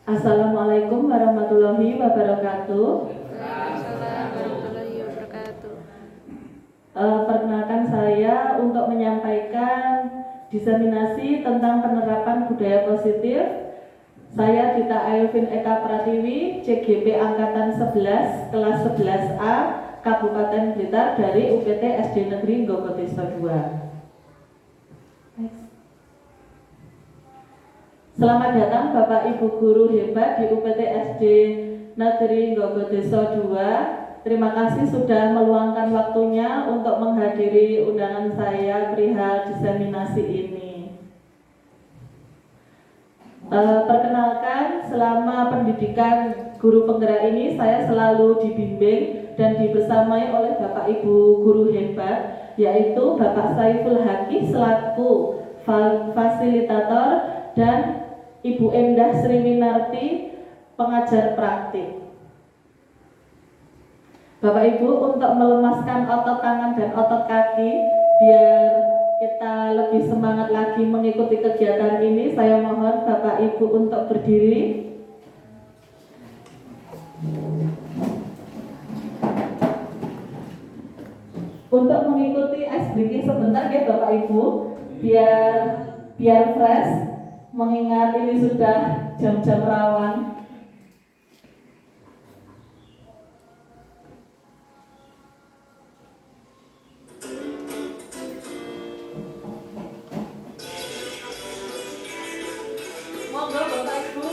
Assalamualaikum warahmatullahi wabarakatuh. Waalaikumsalam warahmatullahi wabarakatuh. Perkenalkan saya untuk menyampaikan diseminasi tentang penerapan budaya positif. Saya Dita Ayulvin Eka Pratiwi, CGP Angkatan 11, kelas 11A, Kabupaten Blitar dari UPT SD Negeri Nggogodeso 2. Selamat datang Bapak Ibu Guru hebat di UPT SD Negeri Nggogodeso 2. Terima kasih sudah meluangkan waktunya untuk menghadiri undangan saya perihal diseminasi ini. Perkenalkan, selama pendidikan guru penggerak ini saya selalu dibimbing dan dibersamai oleh Bapak Ibu Guru hebat, yaitu Bapak Saiful Haki selaku fasilitator dan Ibu Endah Sriwinarti pengajar praktik. Bapak Ibu, untuk melemaskan otot tangan dan otot kaki biar kita lebih semangat lagi mengikuti kegiatan ini, saya mohon Bapak Ibu untuk berdiri. Untuk mengikuti ice breaking sebentar ya Bapak Ibu, biar fresh, mengingat ini sudah jam-jam rawan. Monggo Bapak Ibu.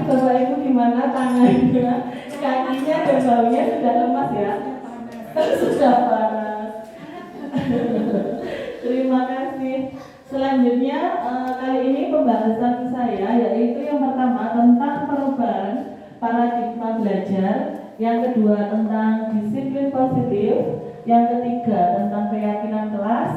Bapak Ibu gimana tangannya, kakinya dan baunya sudah lemas ya? Sudah panas. Terima kasih. Selanjutnya kali ini pembahasan saya yaitu yang pertama tentang perubahan paradigma belajar yang kedua tentang disiplin positif, yang ketiga tentang keyakinan kelas,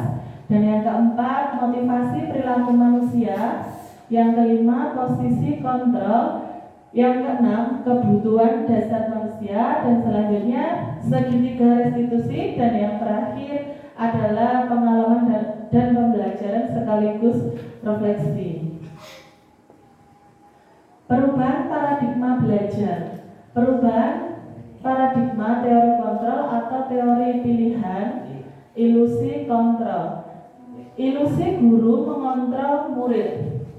dan yang keempat motivasi perilaku manusia, yang kelima posisi kontrol, yang keenam kebutuhan dasar manusia, dan selanjutnya segitiga restitusi, dan yang terakhir adalah pengalaman dan pembelajaran sekaligus refleksi. Perubahan paradigma belajar. Perubahan paradigma teori kontrol atau teori pilihan, ilusi kontrol. Ilusi guru mengontrol murid.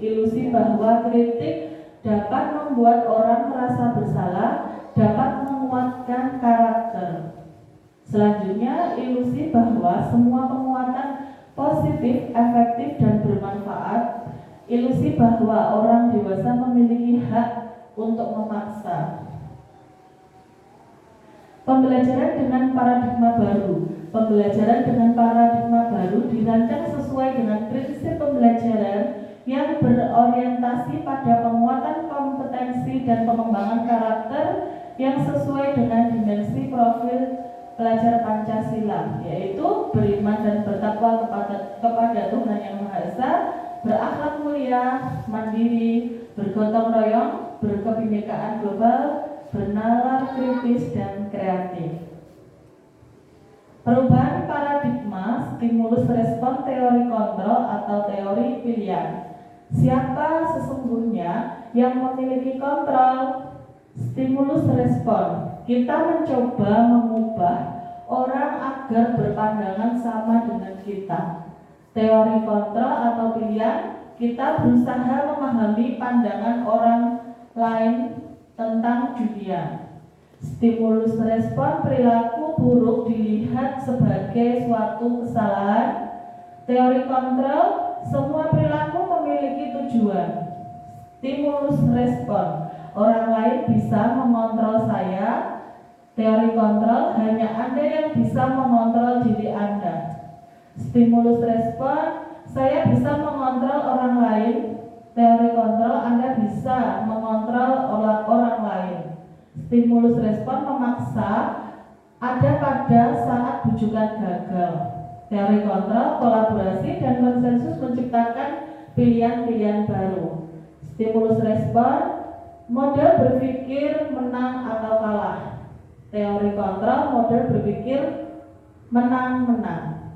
Ilusi bahwa kritik dapat membuat orang merasa bersalah, dapat menguatkan karakter. Selanjutnya, ilusi bahwa semua penguatan positif, efektif, dan bermanfaat. Ilusi bahwa orang dewasa memiliki hak untuk memaksa. Pembelajaran dengan paradigma baru. Pembelajaran dengan paradigma baru dirancang sesuai dengan prinsip pembelajaran yang berorientasi pada penguatan kompetensi dan pengembangan karakter yang sesuai dengan dimensi profil pelajar Pancasila, yaitu beriman dan bertakwa kepada Tuhan Yang Maha Esa, berakhlak mulia, mandiri, bergotong royong, berkebinekaan global, bernalar kritis dan kreatif. Perubahan paradigma, stimulus respon teori kontrol atau teori pilihan. Siapa sesungguhnya yang memiliki kontrol? Stimulus respon. Kita mencoba mengubah orang agar berpandangan sama dengan kita. Teori kontrol atau pilihan, kita berusaha memahami pandangan orang lain tentang dunia. Stimulus respon perilaku buruk dilihat sebagai suatu kesalahan. Teori kontrol, semua perilaku memiliki tujuan. Stimulus respon, orang lain bisa mengontrol saya. Teori kontrol, hanya Anda yang bisa mengontrol diri Anda. Stimulus respon, saya bisa mengontrol orang lain. Teori kontrol, Anda bisa mengontrol orang lain. Stimulus respon memaksa, ada pada saat bujukan gagal. Teori kontrol, kolaborasi dan konsensus menciptakan pilihan-pilihan baru. Stimulus respon, model berpikir menang atau kalah. Teori kontrol, model berpikir menang-menang.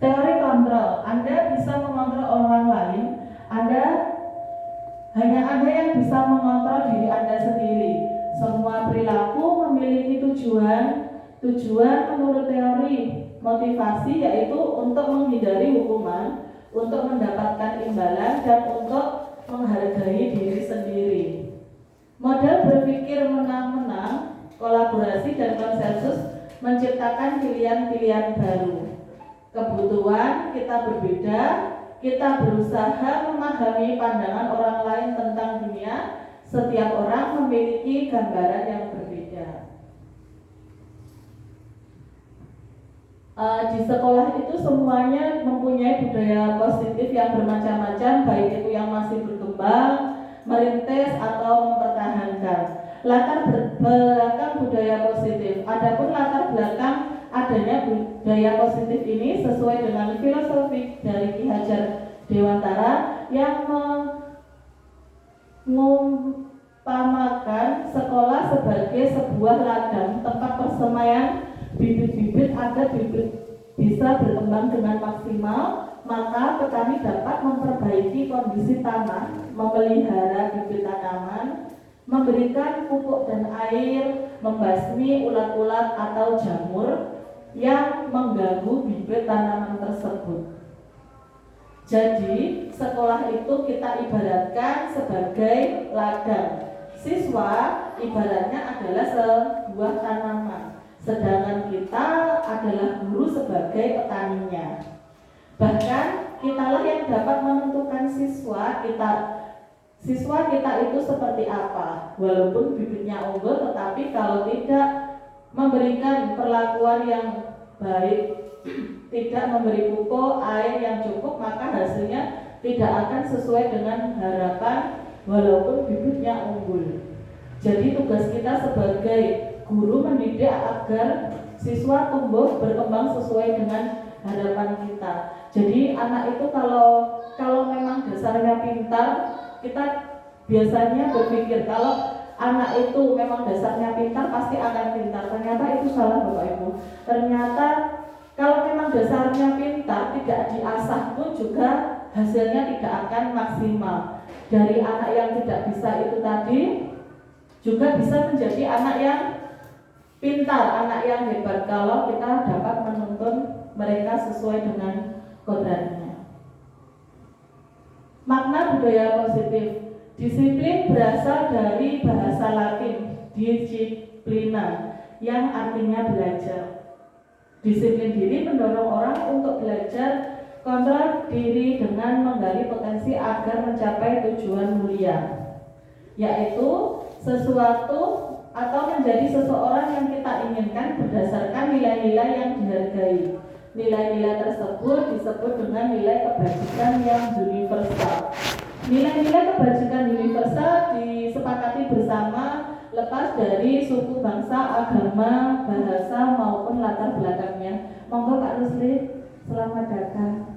Teori kontrol, Anda bisa mengontrol orang lain, hanya Anda yang bisa mengontrol diri Anda sendiri. Semua perilaku memiliki tujuan menurut teori motivasi, yaitu untuk menghindari hukuman, untuk mendapatkan imbalan, dan untuk menghargai diri sendiri. Model berpikir menang-menang, kolaborasi dan konsensus menciptakan pilihan-pilihan baru. Kebutuhan kita berbeda, kita berusaha memahami pandangan orang lain tentang dunia. Setiap orang memiliki gambaran yang berbeda. Di sekolah itu semuanya mempunyai budaya positif yang bermacam-macam, baik itu yang masih berkembang, merintis atau mempertahankan. Latar belakang budaya positif. Adapun latar belakang adanya budaya positif ini sesuai dengan filosofi dari Ki Hajar Dewantara yang mengumpamakan sekolah sebagai sebuah ladang tempat persemaian bibit-bibit agar bibit bisa berkembang dengan maksimal. Maka petani dapat memperbaiki kondisi tanah, memelihara bibit tanaman, memberikan pupuk dan air, membasmi ulat-ulat atau jamur yang mengganggu bibit tanaman tersebut. Jadi sekolah itu kita ibaratkan sebagai ladang. Siswa ibaratnya adalah sebuah tanaman, sedangkan kita adalah guru sebagai petaninya. Bahkan kitalah yang dapat menentukan siswa kita itu seperti apa. Walaupun bibitnya unggul, tetapi kalau tidak memberikan perlakuan yang baik, tidak memberi pupuk, air yang cukup, maka hasilnya tidak akan sesuai dengan harapan walaupun bibitnya unggul. Jadi tugas kita sebagai guru mendidik agar siswa tumbuh berkembang sesuai dengan harapan kita. Jadi anak itu kalau memang dasarnya pintar, kita biasanya berpikir kalau anak itu memang dasarnya pintar pasti akan pintar. Ternyata itu salah Bapak Ibu. Ternyata kalau memang dasarnya pintar tidak diasah pun juga hasilnya tidak akan maksimal. Dari anak yang tidak bisa itu tadi juga bisa menjadi anak yang pintar, anak yang hebat kalau kita dapat menuntun mereka sesuai dengan kodratnya. Makna budaya positif. Disiplin berasal dari bahasa Latin disciplina yang artinya belajar. Disiplin diri mendorong orang untuk belajar, kontrol diri dengan menggali potensi agar mencapai tujuan mulia, yaitu sesuatu atau menjadi seseorang yang kita inginkan berdasarkan nilai-nilai yang dihargai. Nilai-nilai tersebut disebut dengan nilai kebajikan yang universal. Nilai-nilai kebajikan universal disepakati bersama lepas dari suku, bangsa, agama, bahasa maupun latar belakangnya. Monggo Kak Rusli, selamat datang.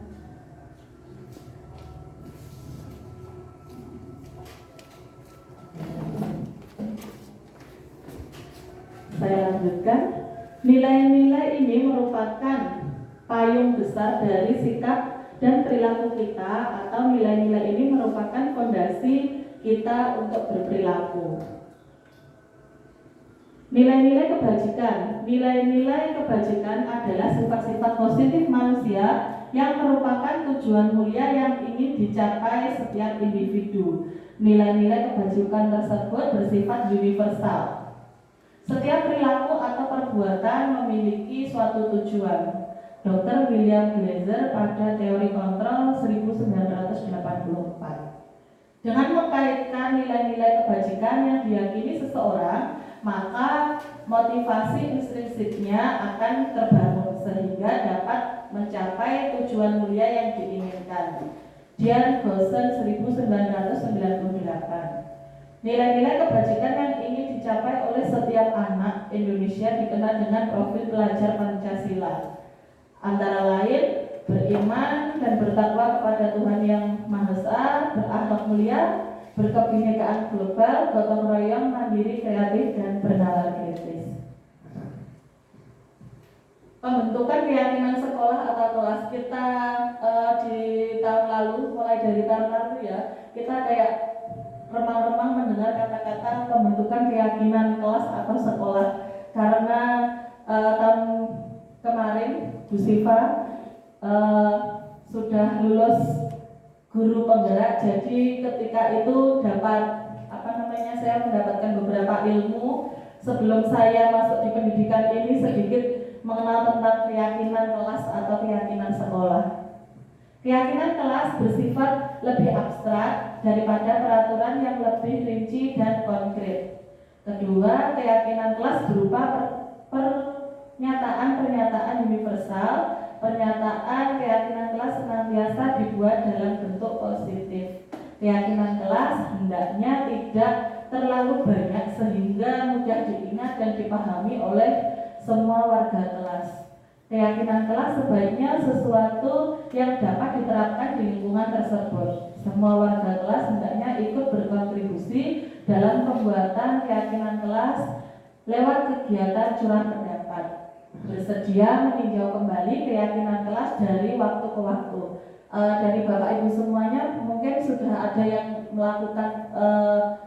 Saya lanjutkan. Nilai-nilai ini merupakan payung besar dari sikap dan perilaku kita, atau nilai-nilai ini merupakan fondasi kita untuk berperilaku. Nilai-nilai kebajikan. Nilai-nilai kebajikan adalah sifat-sifat positif manusia yang merupakan tujuan mulia yang ingin dicapai setiap individu. Nilai-nilai kebajikan tersebut bersifat universal. Setiap perilaku atau perbuatan memiliki suatu tujuan. Dr. William Glasser pada teori kontrol 1984. Dengan mengkaitkan nilai-nilai kebajikan yang diyakini seseorang, maka motivasi intrinsipnya akan terbangun sehingga dapat mencapai tujuan mulia yang diinginkan. Dian Boston 1998. Nilai-nilai kebajikan yang ingin dicapai oleh setiap anak Indonesia dikenal dengan profil pelajar Pancasila. Antara lain beriman dan bertakwa kepada Tuhan Yang Maha Esa, berakhlak mulia, berkebinekaan global, gotong royong, mandiri, kreatif, dan bernalar kritis. Pembentukan keyakinan sekolah atau kelas kita di tahun lalu, mulai dari tahun lalu ya, kita kayak remang-remang mendengar kata-kata pembentukan keyakinan kelas atau sekolah, karena tahun kemarin Bu Siva sudah lulus guru penggerak, jadi ketika itu saya mendapatkan beberapa ilmu sebelum saya masuk di pendidikan ini, sedikit mengenal tentang keyakinan kelas atau keyakinan sekolah. Keyakinan kelas bersifat lebih abstrak daripada peraturan yang lebih rinci dan konkret. Kedua, keyakinan kelas berupa pernyataan-pernyataan universal. Pernyataan keyakinan kelas senantiasa dibuat dalam bentuk positif. Keyakinan kelas hendaknya tidak terlalu banyak sehingga mudah diingat dan dipahami oleh semua warga kelas. Keyakinan kelas sebaiknya sesuatu yang dapat diterapkan di lingkungan tersebut. Semua warga kelas hendaknya ikut berkontribusi dalam pembuatan keyakinan kelas lewat kegiatan curah pendapat. Bersedia meninjau kembali keyakinan kelas dari waktu ke waktu. Dari Bapak Ibu semuanya mungkin sudah ada yang melakukan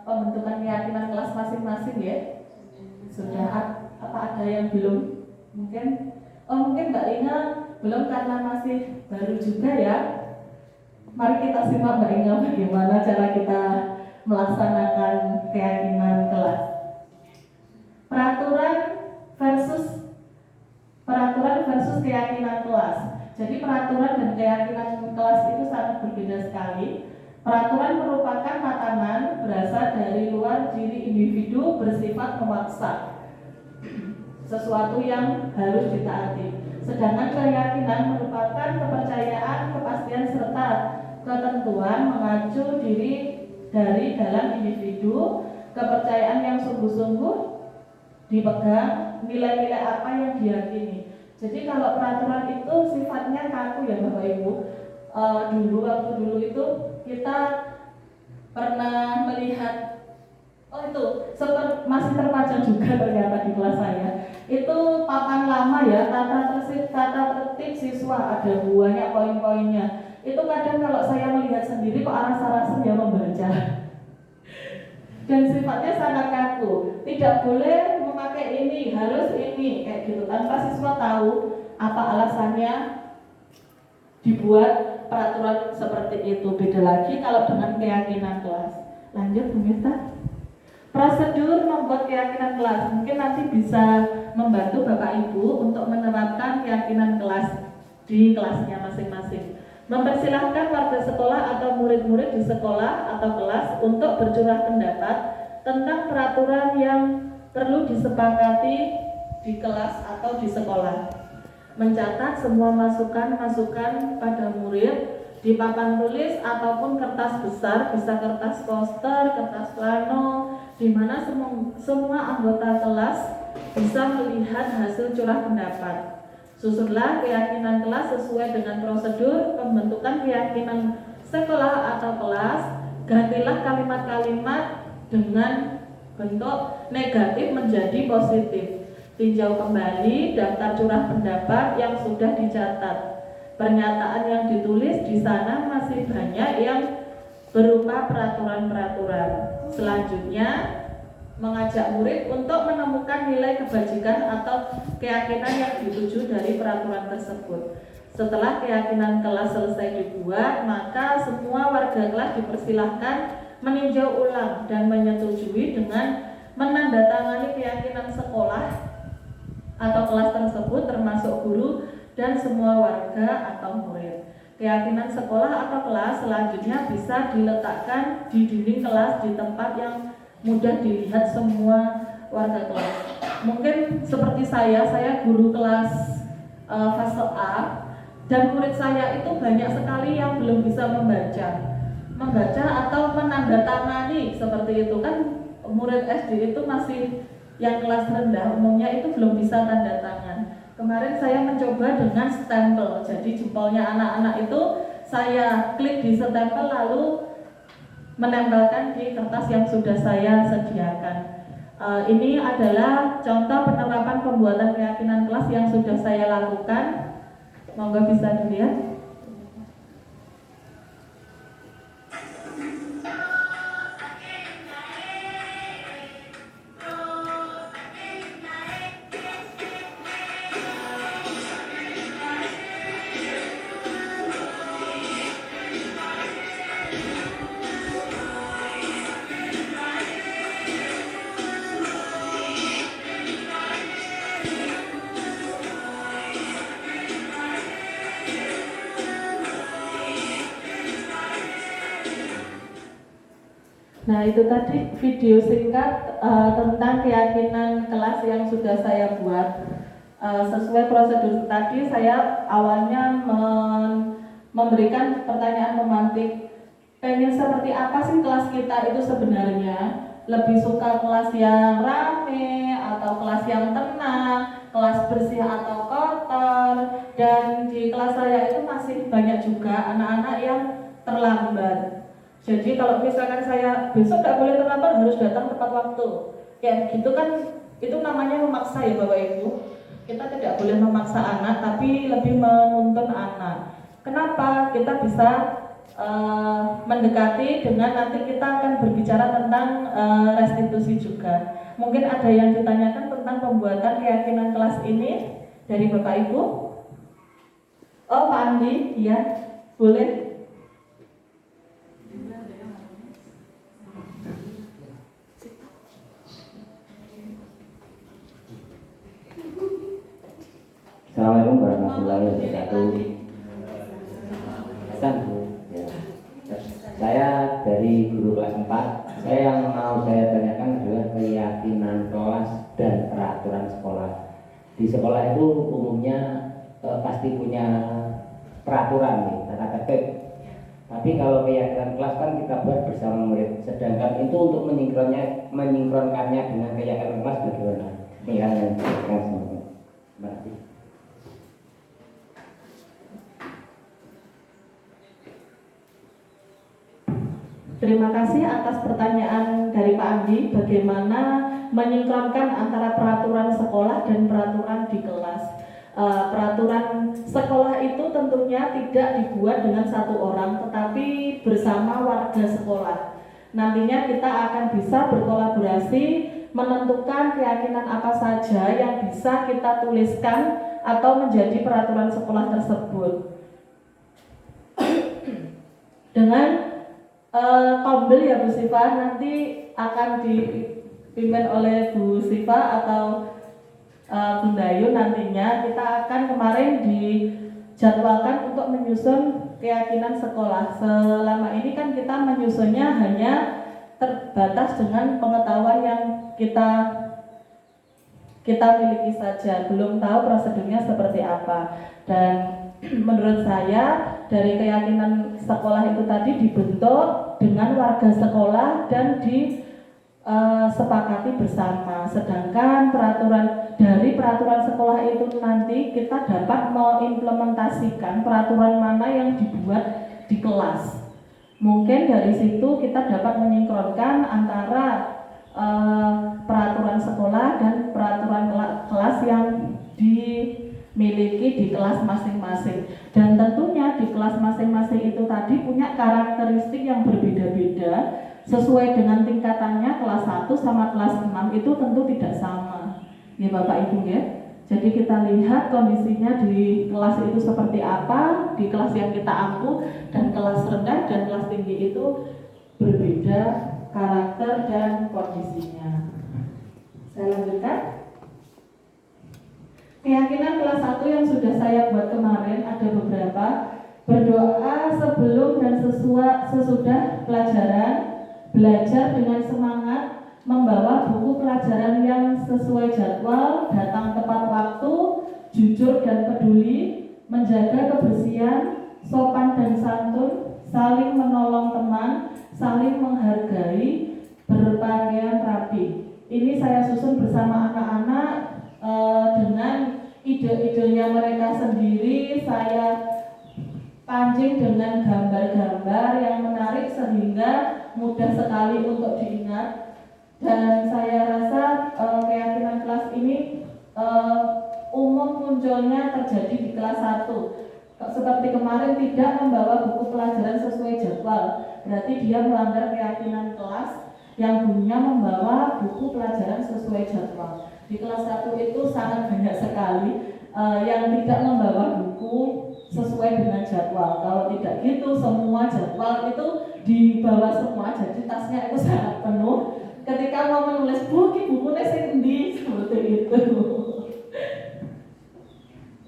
pembentukan keyakinan kelas masing-masing ya? Sudah, apa ada yang belum? Mungkin Mbak Inga belum karena masih baru juga ya. Mari kita simak Mbak Inga bagaimana cara kita melaksanakan keyakinan kelas. Peraturan versus keyakinan kelas. Jadi peraturan dan keyakinan kelas itu sangat berbeda sekali. Peraturan merupakan tatanan berasal dari luar diri individu, bersifat memaksa sesuatu yang harus ditaati. Sedangkan keyakinan merupakan kepercayaan, kepastian serta ketentuan mengacu diri dari dalam individu kepercayaan yang sungguh-sungguh dipegang, nilai-nilai apa yang diyakini. Jadi kalau peraturan itu sifatnya kaku ya Bapak Ibu. Waktu dulu itu kita pernah melihat, itu masih terpajang juga ternyata di kelas saya. Itu papan lama ya, tata tertib siswa, ada banyak poin-poinnya. Itu kadang kalau saya melihat sendiri kok rasa-rasa ya membaca. Dan sifatnya sangat kaku. Tidak boleh memakai ini, harus ini, kayak gitu. Tanpa siswa tahu apa alasannya dibuat peraturan seperti itu. Beda lagi kalau dengan keyakinan kelas. Lanjut Bu Miftah. Prosedur membuat keyakinan kelas mungkin nanti bisa membantu Bapak Ibu untuk menerapkan keyakinan kelas di kelasnya masing-masing. Mempersilahkan warga sekolah atau murid-murid di sekolah atau kelas untuk bercurah pendapat tentang peraturan yang perlu disepakati di kelas atau di sekolah. Mencatat semua masukan-masukan pada murid di papan tulis ataupun kertas besar, bisa kertas poster, kertas plano, di mana semua anggota kelas bisa melihat hasil curah pendapat. Susunlah keyakinan kelas sesuai dengan prosedur pembentukan keyakinan sekolah atau kelas. Gantilah kalimat-kalimat dengan bentuk negatif menjadi positif. Tinjau kembali daftar curah pendapat yang sudah dicatat. Pernyataan yang ditulis di sana masih banyak yang berupa peraturan-peraturan. Selanjutnya, mengajak murid untuk menemukan nilai kebajikan atau keyakinan yang dituju dari peraturan tersebut. Setelah keyakinan kelas selesai dibuat, maka semua warga kelas dipersilahkan meninjau ulang dan menyetujui dengan menandatangani keyakinan sekolah atau kelas tersebut, termasuk guru dan semua warga atau murid. Keyakinan sekolah atau kelas selanjutnya bisa diletakkan di dinding kelas di tempat yang mudah dilihat semua warga kelas. Mungkin seperti saya guru kelas fase A, dan murid saya itu banyak sekali yang belum bisa membaca atau menandatangani seperti itu. Kan murid SD itu masih yang kelas rendah umumnya itu belum bisa tanda tangan. Kemarin saya mencoba dengan stempel, jadi jempolnya anak-anak itu saya klik di stempel lalu menempelkan di kertas yang sudah saya sediakan. Ini adalah contoh penerapan pembuatan keyakinan kelas yang sudah saya lakukan. Monggo bisa dilihat. Nah, itu tadi video singkat tentang keyakinan kelas yang sudah saya buat. Sesuai prosedur tadi, saya awalnya memberikan pertanyaan memantik, pengen seperti apa sih kelas kita itu sebenarnya? Lebih suka kelas yang rame atau kelas yang tenang, kelas bersih atau kotor? Dan di kelas saya itu masih banyak juga anak-anak yang terlambat. Jadi kalau misalkan saya besok nggak boleh terlambat, harus datang tepat waktu. Ya gitu kan, itu namanya memaksa ya Bapak Ibu. Kita tidak boleh memaksa anak, tapi lebih menuntun anak. Kenapa? Kita bisa mendekati dengan nanti kita akan berbicara tentang restitusi juga. Mungkin ada yang ditanyakan tentang pembuatan keyakinan kelas ini dari Bapak Ibu. Oh Pak Andi, ya boleh. Assalamualaikum warahmatullahi wabarakatuh. Ya. Saya dari guru kelas 4. Yang mau saya tanyakan adalah keyakinan kelas dan peraturan sekolah. Di sekolah itu umumnya pasti punya peraturan nih, tata tertib. Tapi kalau keyakinan kelas kan kita buat bersama murid. Sedangkan itu untuk menyingkronkannya dengan keyakinan kelas bagaimana? Tinggal yang semuanya. Terima kasih. Terima kasih atas pertanyaan dari Pak Andi, bagaimana menyingkronkan antara peraturan sekolah dan peraturan di kelas. Peraturan sekolah itu tentunya tidak dibuat dengan satu orang, tetapi bersama warga sekolah. Nantinya kita akan bisa berkolaborasi menentukan keyakinan apa saja yang bisa kita tuliskan atau menjadi peraturan sekolah tersebut. Dengan tombel ya Bu Siva, nanti akan dipimpin oleh Bu Siva atau Bunda Ayu. Nantinya kita akan kemarin dijadwalkan untuk menyusun keyakinan sekolah. Selama ini kan kita menyusunnya hanya terbatas dengan pengetahuan yang kita miliki saja, belum tahu prosedurnya seperti apa. Dan menurut saya dari keyakinan sekolah itu tadi dibentuk dengan warga sekolah dan disepakati bersama. Sedangkan dari peraturan sekolah itu nanti kita dapat mengimplementasikan peraturan mana yang dibuat di kelas. Mungkin dari situ kita dapat menyingkronkan antara peraturan sekolah dan peraturan kelas yang dimiliki di kelas masing-masing. Dan tentunya di kelas masing-masing itu tadi punya karakteristik yang berbeda-beda sesuai dengan tingkatannya. Kelas 1 sama kelas 6 itu tentu tidak sama ya Bapak Ibu ya. Jadi kita lihat kondisinya di kelas itu seperti apa, di kelas yang kita ampu dan kelas rendah dan kelas tinggi itu berbeda karakter dan kondisinya. Saya lanjutkan. Keyakinan kelas 1 yang sudah saya buat kemarin ada beberapa. Berdoa sebelum dan sesudah pelajaran, belajar dengan semangat, membawa buku pelajaran yang sesuai jadwal, datang tepat waktu, jujur dan peduli, menjaga kebersihan, sopan dan santun, saling menolong teman, saling menghargai, berpakaian rapi. Ini saya susun bersama anak-anak dengan ide-idenya mereka sendiri. Saya pancing dengan gambar-gambar yang menarik sehingga mudah sekali untuk diingat. Dan saya rasa keyakinan kelas ini umum munculnya terjadi di kelas 1. Seperti kemarin tidak membawa buku pelajaran sesuai jadwal, berarti dia melanggar keyakinan kelas yang bunyinya membawa buku pelajaran sesuai jadwal. Di kelas 1 itu sangat banyak sekali yang tidak membawa buku sesuai dengan jadwal. Kalau tidak gitu, semua jadwal itu dibawa semua, jadi tasnya itu sangat penuh. Ketika mau menulis bukunya sing endi seperti itu.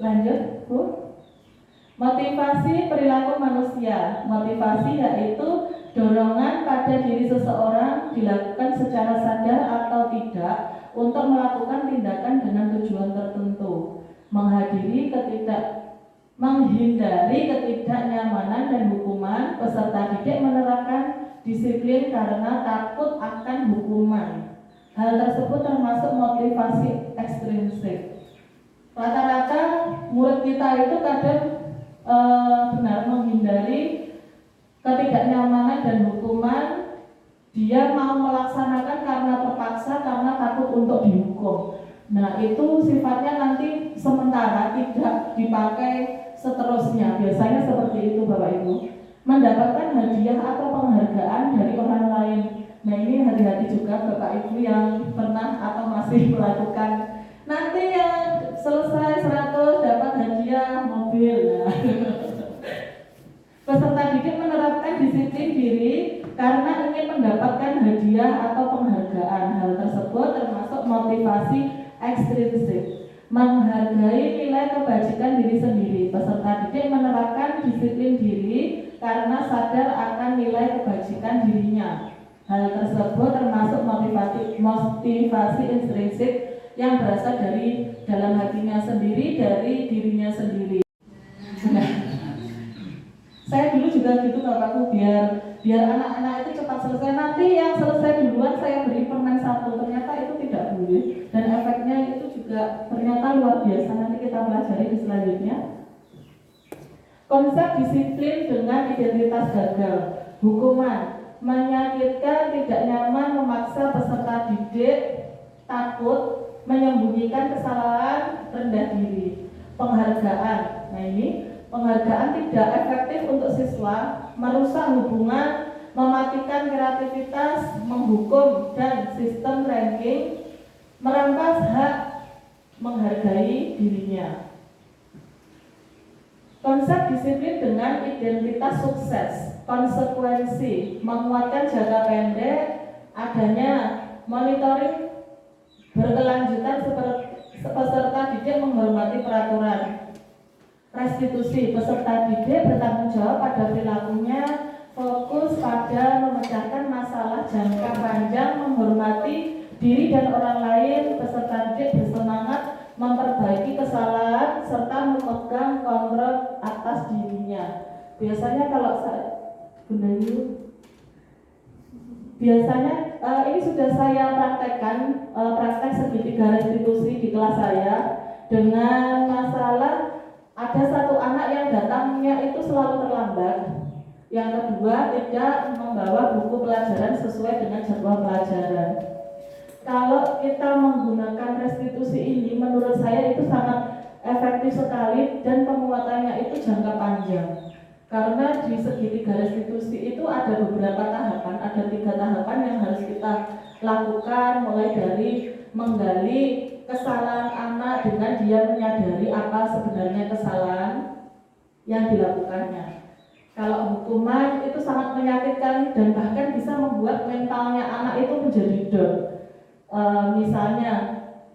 Lanjut, Bu. Motivasi perilaku manusia. Motivasi yaitu dorongan pada diri seseorang dilakukan secara sadar atau tidak untuk melakukan tindakan dengan tujuan tertentu. Menghindari ketidaknyamanan dan hukuman. Peserta didik menerapkan disiplin karena takut akan hukuman. Hal tersebut termasuk motivasi ekstrinsik. Rata-rata murid kita itu kadang benar menghindari ketidaknyamanan dan hukuman. Dia mau melaksanakan karena terpaksa, karena takut untuk dihukum. Nah itu sifatnya nanti sementara, tidak dipakai seterusnya. Biasanya seperti itu Bapak Ibu. Mendapatkan hadiah atau penghargaan dari orang lain. Nah ini hati-hati juga Bapak Ibu yang pernah atau masih melakukan. Nanti yang selesai 100 dapat hadiah mobil. Nah. Peserta didik menerapkan disiplin diri karena ingin mendapatkan hadiah atau penghargaan. Hal tersebut termasuk motivasi ekstrinsik. Menghargai nilai kebajikan diri sendiri. Peserta didik menerapkan disiplin diri karena sadar akan nilai kebajikan dirinya. Hal tersebut termasuk motivasi intrinsik yang berasal dari dalam hatinya sendiri, dari dirinya sendiri. Nah, saya dulu juga juga gitu bapakku, biar anak-anak itu cepat selesai. Nanti yang selesai duluan saya beri permen 1. Ternyata itu tidak boleh dan efeknya itu juga ternyata luar biasa. Nanti kita pelajari di selanjutnya. Konsep disiplin dengan identitas gagal. Hukuman menyakitkan, tidak nyaman, memaksa peserta didik, takut, menyembunyikan kesalahan, rendah diri. Penghargaan. Nah ini penghargaan tidak efektif untuk siswa, merusak hubungan, mematikan kreativitas, menghukum dan sistem ranking, merampas hak menghargai dirinya. Konsep disiplin dengan identitas sukses, konsekuensi, menguatkan jangka pendek, adanya monitoring berkelanjutan peserta didik menghormati peraturan. Restitusi, peserta didik bertanggung jawab pada perilakunya, fokus pada memecahkan masalah jangka panjang, menghormati diri dan orang lain, peserta didik bersemangat memperbaiki kesalahan serta memegang kontrol atas dirinya. Biasanya kalau saya biasanya ini sudah saya praktekkan, praktek segitiga restitusi di kelas saya dengan masalah ada satu anak yang datangnya itu selalu terlambat. Yang kedua, tidak membawa buku pelajaran sesuai dengan jadwal pelajaran. Kalau kita menggunakan restitusi ini, menurut saya itu sangat efektif sekali dan penguatannya itu jangka panjang. Karena di segitiga restitusi itu ada beberapa tahapan, ada 3 tahapan yang harus kita lakukan, mulai dari menggali kesalahan anak dengan dia menyadari apa sebenarnya kesalahan yang dilakukannya. Kalau hukuman itu sangat menyakitkan dan bahkan bisa membuat mentalnya anak itu menjadi down. Misalnya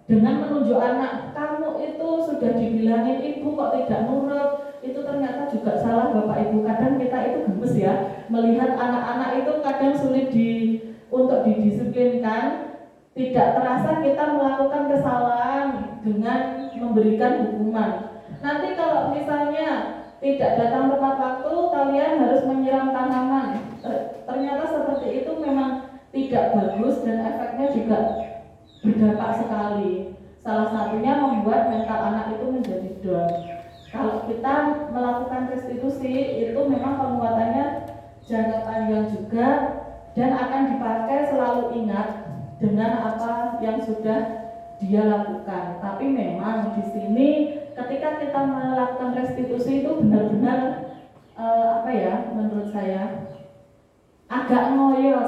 dengan menunjuk anak, kamu itu sudah dibilangin ibu kok tidak nurut, itu ternyata juga salah bapak ibu. Kadang kita itu gemes ya melihat anak-anak itu kadang sulit untuk didisiplinkan. Tidak terasa kita melakukan kesalahan dengan memberikan hukuman. Nanti kalau misalnya tidak datang tepat waktu, kalian harus menyiram tanaman. Ternyata seperti itu memang tidak bagus dan efeknya juga berdampak sekali. Salah satunya membuat mental anak itu menjadi down. Kalau kita melakukan restitusi itu memang penguatannya jangka panjang juga dan akan dipakai selalu ingat dengan apa yang sudah dia lakukan. Tapi memang di sini ketika kita melakukan restitusi itu benar-benar menurut saya agak ngoyo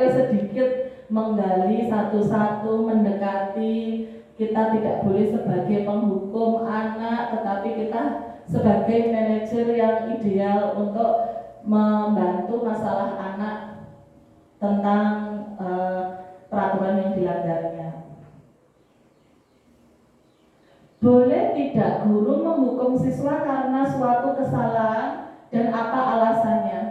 sedikit, menggali satu-satu, mendekati. Kita tidak boleh sebagai penghukum anak, tetapi kita sebagai manajer yang ideal untuk membantu masalah anak tentang peraturan yang dilanggarnya. Boleh tidak guru menghukum siswa karena suatu kesalahan dan apa alasannya?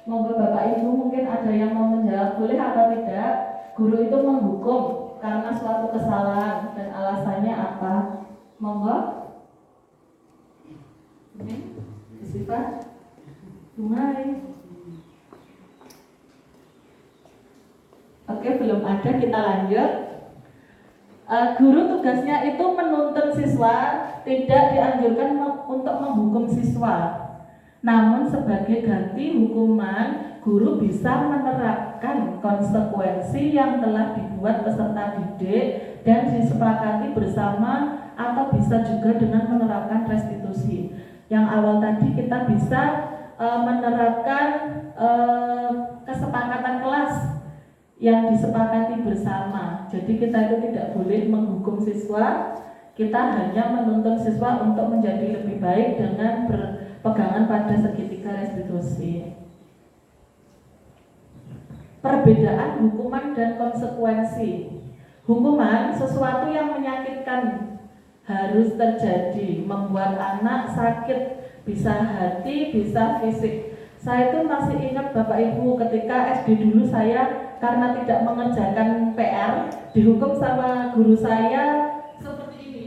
Monggo Bapak Ibu mungkin ada yang mau menjawab, boleh apa tidak guru itu menghukum karena suatu kesalahan dan alasannya apa? Monggo. Sifat Bungai. Oke, belum ada, kita lanjut. Guru tugasnya itu menuntun siswa, tidak dianjurkan untuk menghukum siswa. Namun sebagai ganti hukuman, guru bisa menerapkan konsekuensi yang telah dibuat peserta didik dan disepakati bersama, atau bisa juga dengan menerapkan restitusi. Yang awal tadi kita bisa menerapkan kesepakatan kelas yang disepakati bersama. Jadi kita itu tidak boleh menghukum siswa, kita hanya menuntun siswa untuk menjadi lebih baik dengan berpegangan pada segitiga restitusi. Perbedaan hukuman dan konsekuensi. Hukuman sesuatu yang menyakitkan harus terjadi, membuat anak sakit, bisa hati, bisa fisik. Saya itu masih ingat Bapak Ibu ketika SD dulu saya karena tidak mengerjakan PR dihukum sama guru saya seperti ini.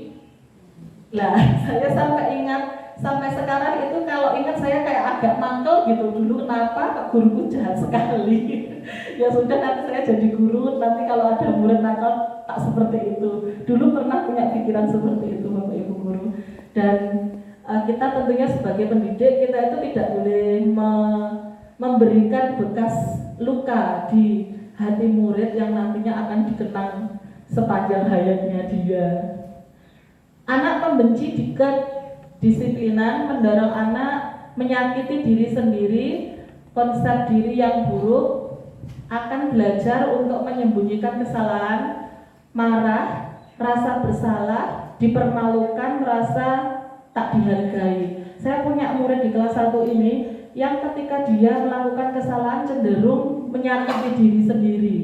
Lah, saya sampai ingat sampai sekarang itu kalau ingat saya kayak agak mangkel gitu, dulu kenapa guruku jahat sekali. Ya sudah, nanti saya jadi guru, nanti kalau ada murid nakal tak seperti itu. Dulu pernah punya pikiran seperti itu Bapak Ibu guru. Dan kita tentunya sebagai pendidik, kita itu tidak boleh memberikan bekas luka di hati murid yang nantinya akan dikenang sepanjang hayatnya dia. Anak pembenci di kedisiplinan mendorong anak menyakiti diri sendiri, konsep diri yang buruk, akan belajar untuk menyembunyikan kesalahan, marah, rasa bersalah, dipermalukan, merasa tak dihargai. Saya punya murid di kelas 1 ini yang ketika dia melakukan kesalahan cenderung menyakiti diri sendiri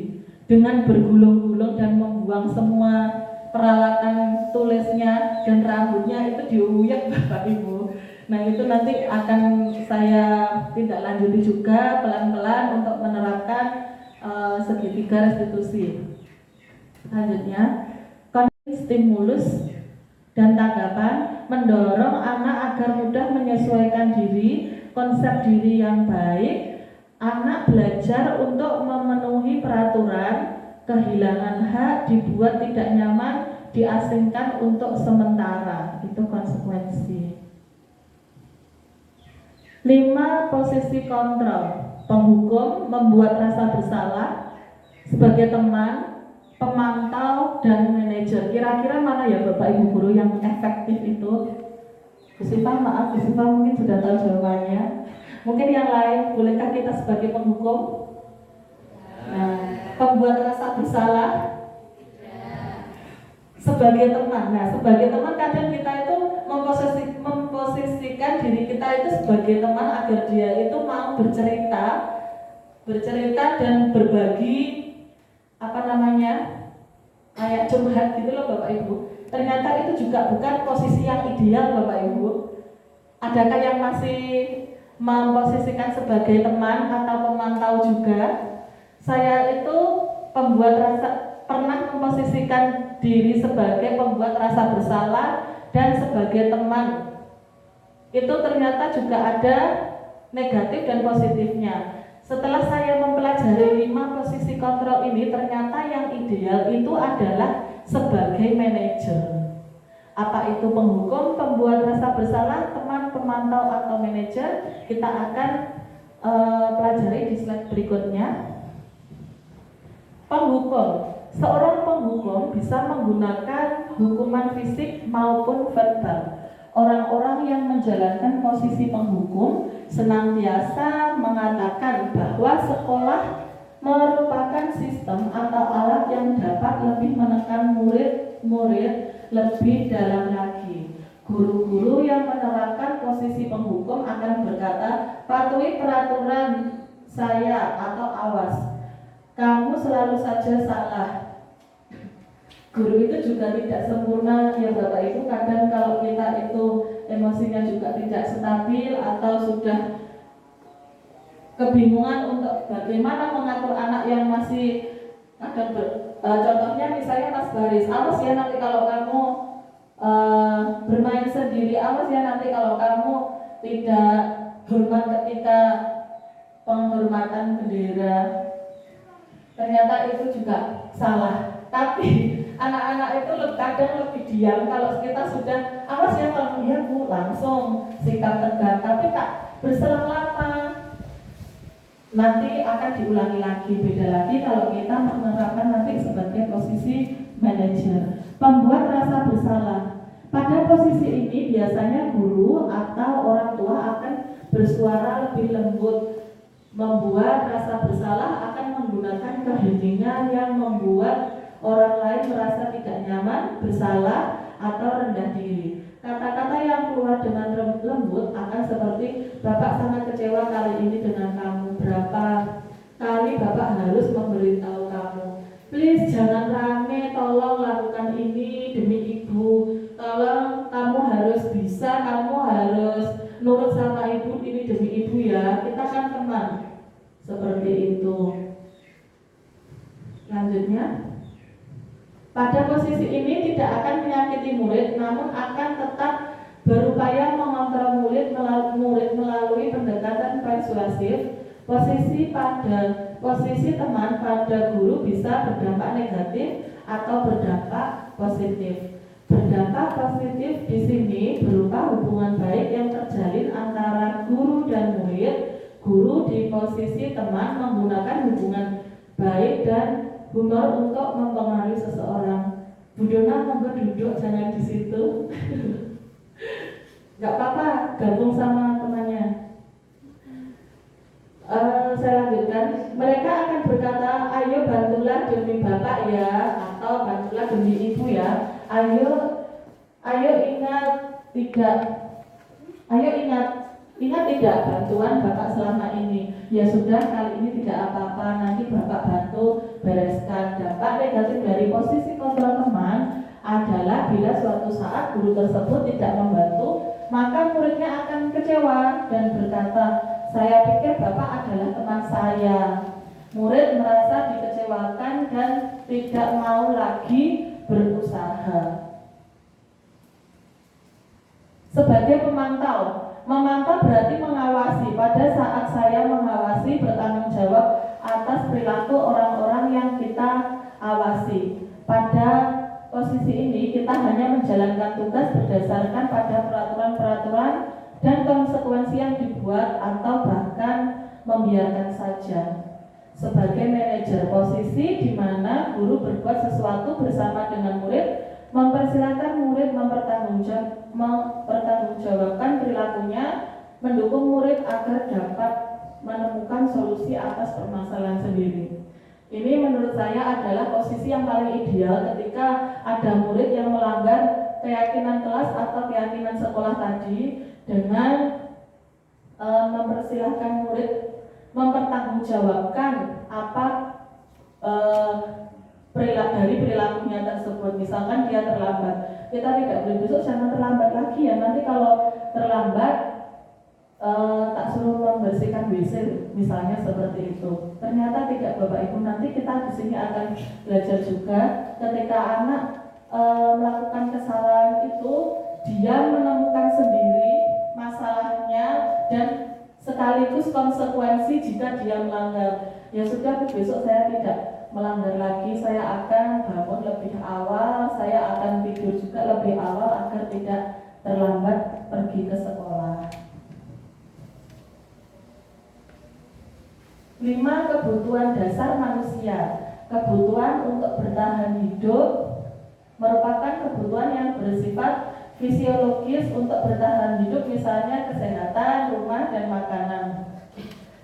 dengan bergulung-gulung dan membuang semua peralatan tulisnya dan rambutnya itu diuyak Bapak Ibu. Nah itu nanti akan saya tindak lanjuti juga pelan-pelan untuk menerapkan segitiga restitusi. Selanjutnya, stimulus dan tanggapan mendorong anak agar mudah menyesuaikan diri, konsep diri yang baik. Anak belajar untuk memenuhi peraturan, kehilangan hak, dibuat tidak nyaman, diasingkan untuk sementara. Itu konsekuensi. 5. Posisi kontrol. Penghukum membuat rasa bersalah sebagai teman, pemantau, dan manajer. Kira-kira mana ya Bapak Ibu guru yang efektif itu? Bu Siva, maaf, Bu Siva mungkin sudah tahu jawabannya. Mungkin yang lain, bolehkah kita sebagai penghukum? Nah, pembuat rasa bersalah sebagai teman. Nah, sebagai teman kadang kita itu memposisikan diri kita itu sebagai teman agar dia itu mau bercerita dan berbagi kayak curhat gitu loh Bapak Ibu. Ternyata itu juga bukan posisi yang ideal Bapak Ibu. Adakah yang masih memposisikan sebagai teman atau pemantau juga? Saya itu pernah memposisikan diri sebagai pembuat rasa bersalah dan sebagai teman. Itu ternyata juga ada negatif dan positifnya. Setelah saya mempelajari 5 posisi kontrol ini, ternyata yang ideal itu adalah sebagai manajer. Apa itu penghukum, pembuat rasa bersalah, teman, pemantau, atau manajer? Kita akan pelajari di slide berikutnya. Penghukum. Seorang penghukum bisa menggunakan hukuman fisik maupun verbal. Orang-orang yang menjalankan posisi penghukum senantiasa mengatakan bahwa sekolah merupakan sistem atau alat yang dapat lebih menekan murid-murid lebih dalam lagi. Guru-guru yang menerapkan posisi penghukum akan berkata, patuhi peraturan saya atau awas. Kamu selalu saja salah. Guru itu juga tidak sempurna ya Bapak Ibu. Kadang kalau kita itu emosinya juga tidak stabil atau sudah kebingungan untuk bagaimana mengatur anak yang masih kadang contohnya misalnya Mas Baris, awas ya nanti kalau kamu bermain sendiri, awas ya nanti kalau kamu tidak hormat ketika penghormatan bendera. Ternyata itu juga salah. Tapi anak-anak itu kadang lebih diam. Kalau kita sudah awas ya kalau dia Bu langsung sikap tegas, tapi tak berselang lama nanti akan diulangi lagi. Beda lagi kalau kita menerapkan nanti sebagai posisi manajer. Pembuat rasa bersalah. Pada posisi ini biasanya guru atau orang tua akan bersuara lebih lembut. Membuat rasa bersalah akan menggunakan keheningan yang membuat orang lain merasa tidak nyaman, bersalah, atau rendah diri. Kata-kata yang keluar dengan lembut akan seperti, Bapak sangat kecewa kali ini dengan kamu. Berapa kali Bapak harus memberitahu kamu, please jangan rame, tolong lakukan ini demi ibu. Tolong kamu harus bisa, kamu harus nurut sama ibu, ini demi ibu ya. Kita kan teman. Seperti itu. Selanjutnya, pada posisi ini tidak akan menyakiti murid, namun akan tetap berupaya mengontrol persuasif, posisi teman pada guru bisa berdampak negatif atau berdampak positif. Berdampak positif di sini berupa hubungan baik yang terjalin antara guru dan murid. Guru di posisi teman menggunakan hubungan baik dan humor untuk mempengaruhi seseorang. Bu Dona mau duduk, jangan di situ. Gak apa-apa, gabung sama temannya. Saya lanjutkan. Mereka akan berkata, ayo bantulah demi bapak ya, atau bantulah demi ibu ya. Ayo ingat tidak bantuan bapak selama ini. Ya sudah, kali ini tidak apa-apa, nanti bapak bantu bereskan. Dampak negatif dari posisi kontrol teman adalah bila suatu saat guru tersebut tidak membantu, maka muridnya akan kecewa dan berkata, saya pikir bapak adalah teman saya. Murid merasa dikecewakan dan tidak mau lagi berusaha. Sebagai pemantau, memantau berarti mengawasi. Pada saat saya mengawasi, bertanggung jawab atas perilaku orang-orang yang kita awasi. Pada posisi ini kita hanya menjalankan tugas berdasarkan pada peraturan-peraturan dan konsekuensi yang dibuat atau bahkan membiarkan saja. Sebagai manajer, posisi di mana guru berbuat sesuatu bersama dengan murid, mempersilahkan murid mempertanggungjawabkan perilakunya, mendukung murid agar dapat menemukan solusi atas permasalahan sendiri. Ini menurut saya adalah posisi yang paling ideal ketika ada murid yang melanggar keyakinan kelas atau keyakinan sekolah tadi, dengan mempersilahkan murid mempertanggungjawabkan apa dari perilakunya tersebut. Misalkan dia terlambat, kita tidak boleh besok jangan terlambat lagi ya, nanti kalau terlambat tak suruh membersihkan WC misalnya, seperti itu. Ternyata tidak, Bapak Ibu, nanti kita di sini akan belajar juga ketika anak melakukan kesalahan itu, dia menemukan sendiri masalahnya dan sekaligus konsekuensi jika dia melanggar. Ya sudah, besok saya tidak melanggar lagi, saya akan bangun lebih awal, saya akan tidur juga lebih awal agar tidak terlambat pergi ke sekolah. 5. Kebutuhan dasar manusia. Kebutuhan untuk bertahan hidup merupakan kebutuhan yang bersifat fisiologis untuk bertahan hidup, misalnya kesehatan, rumah, dan makanan.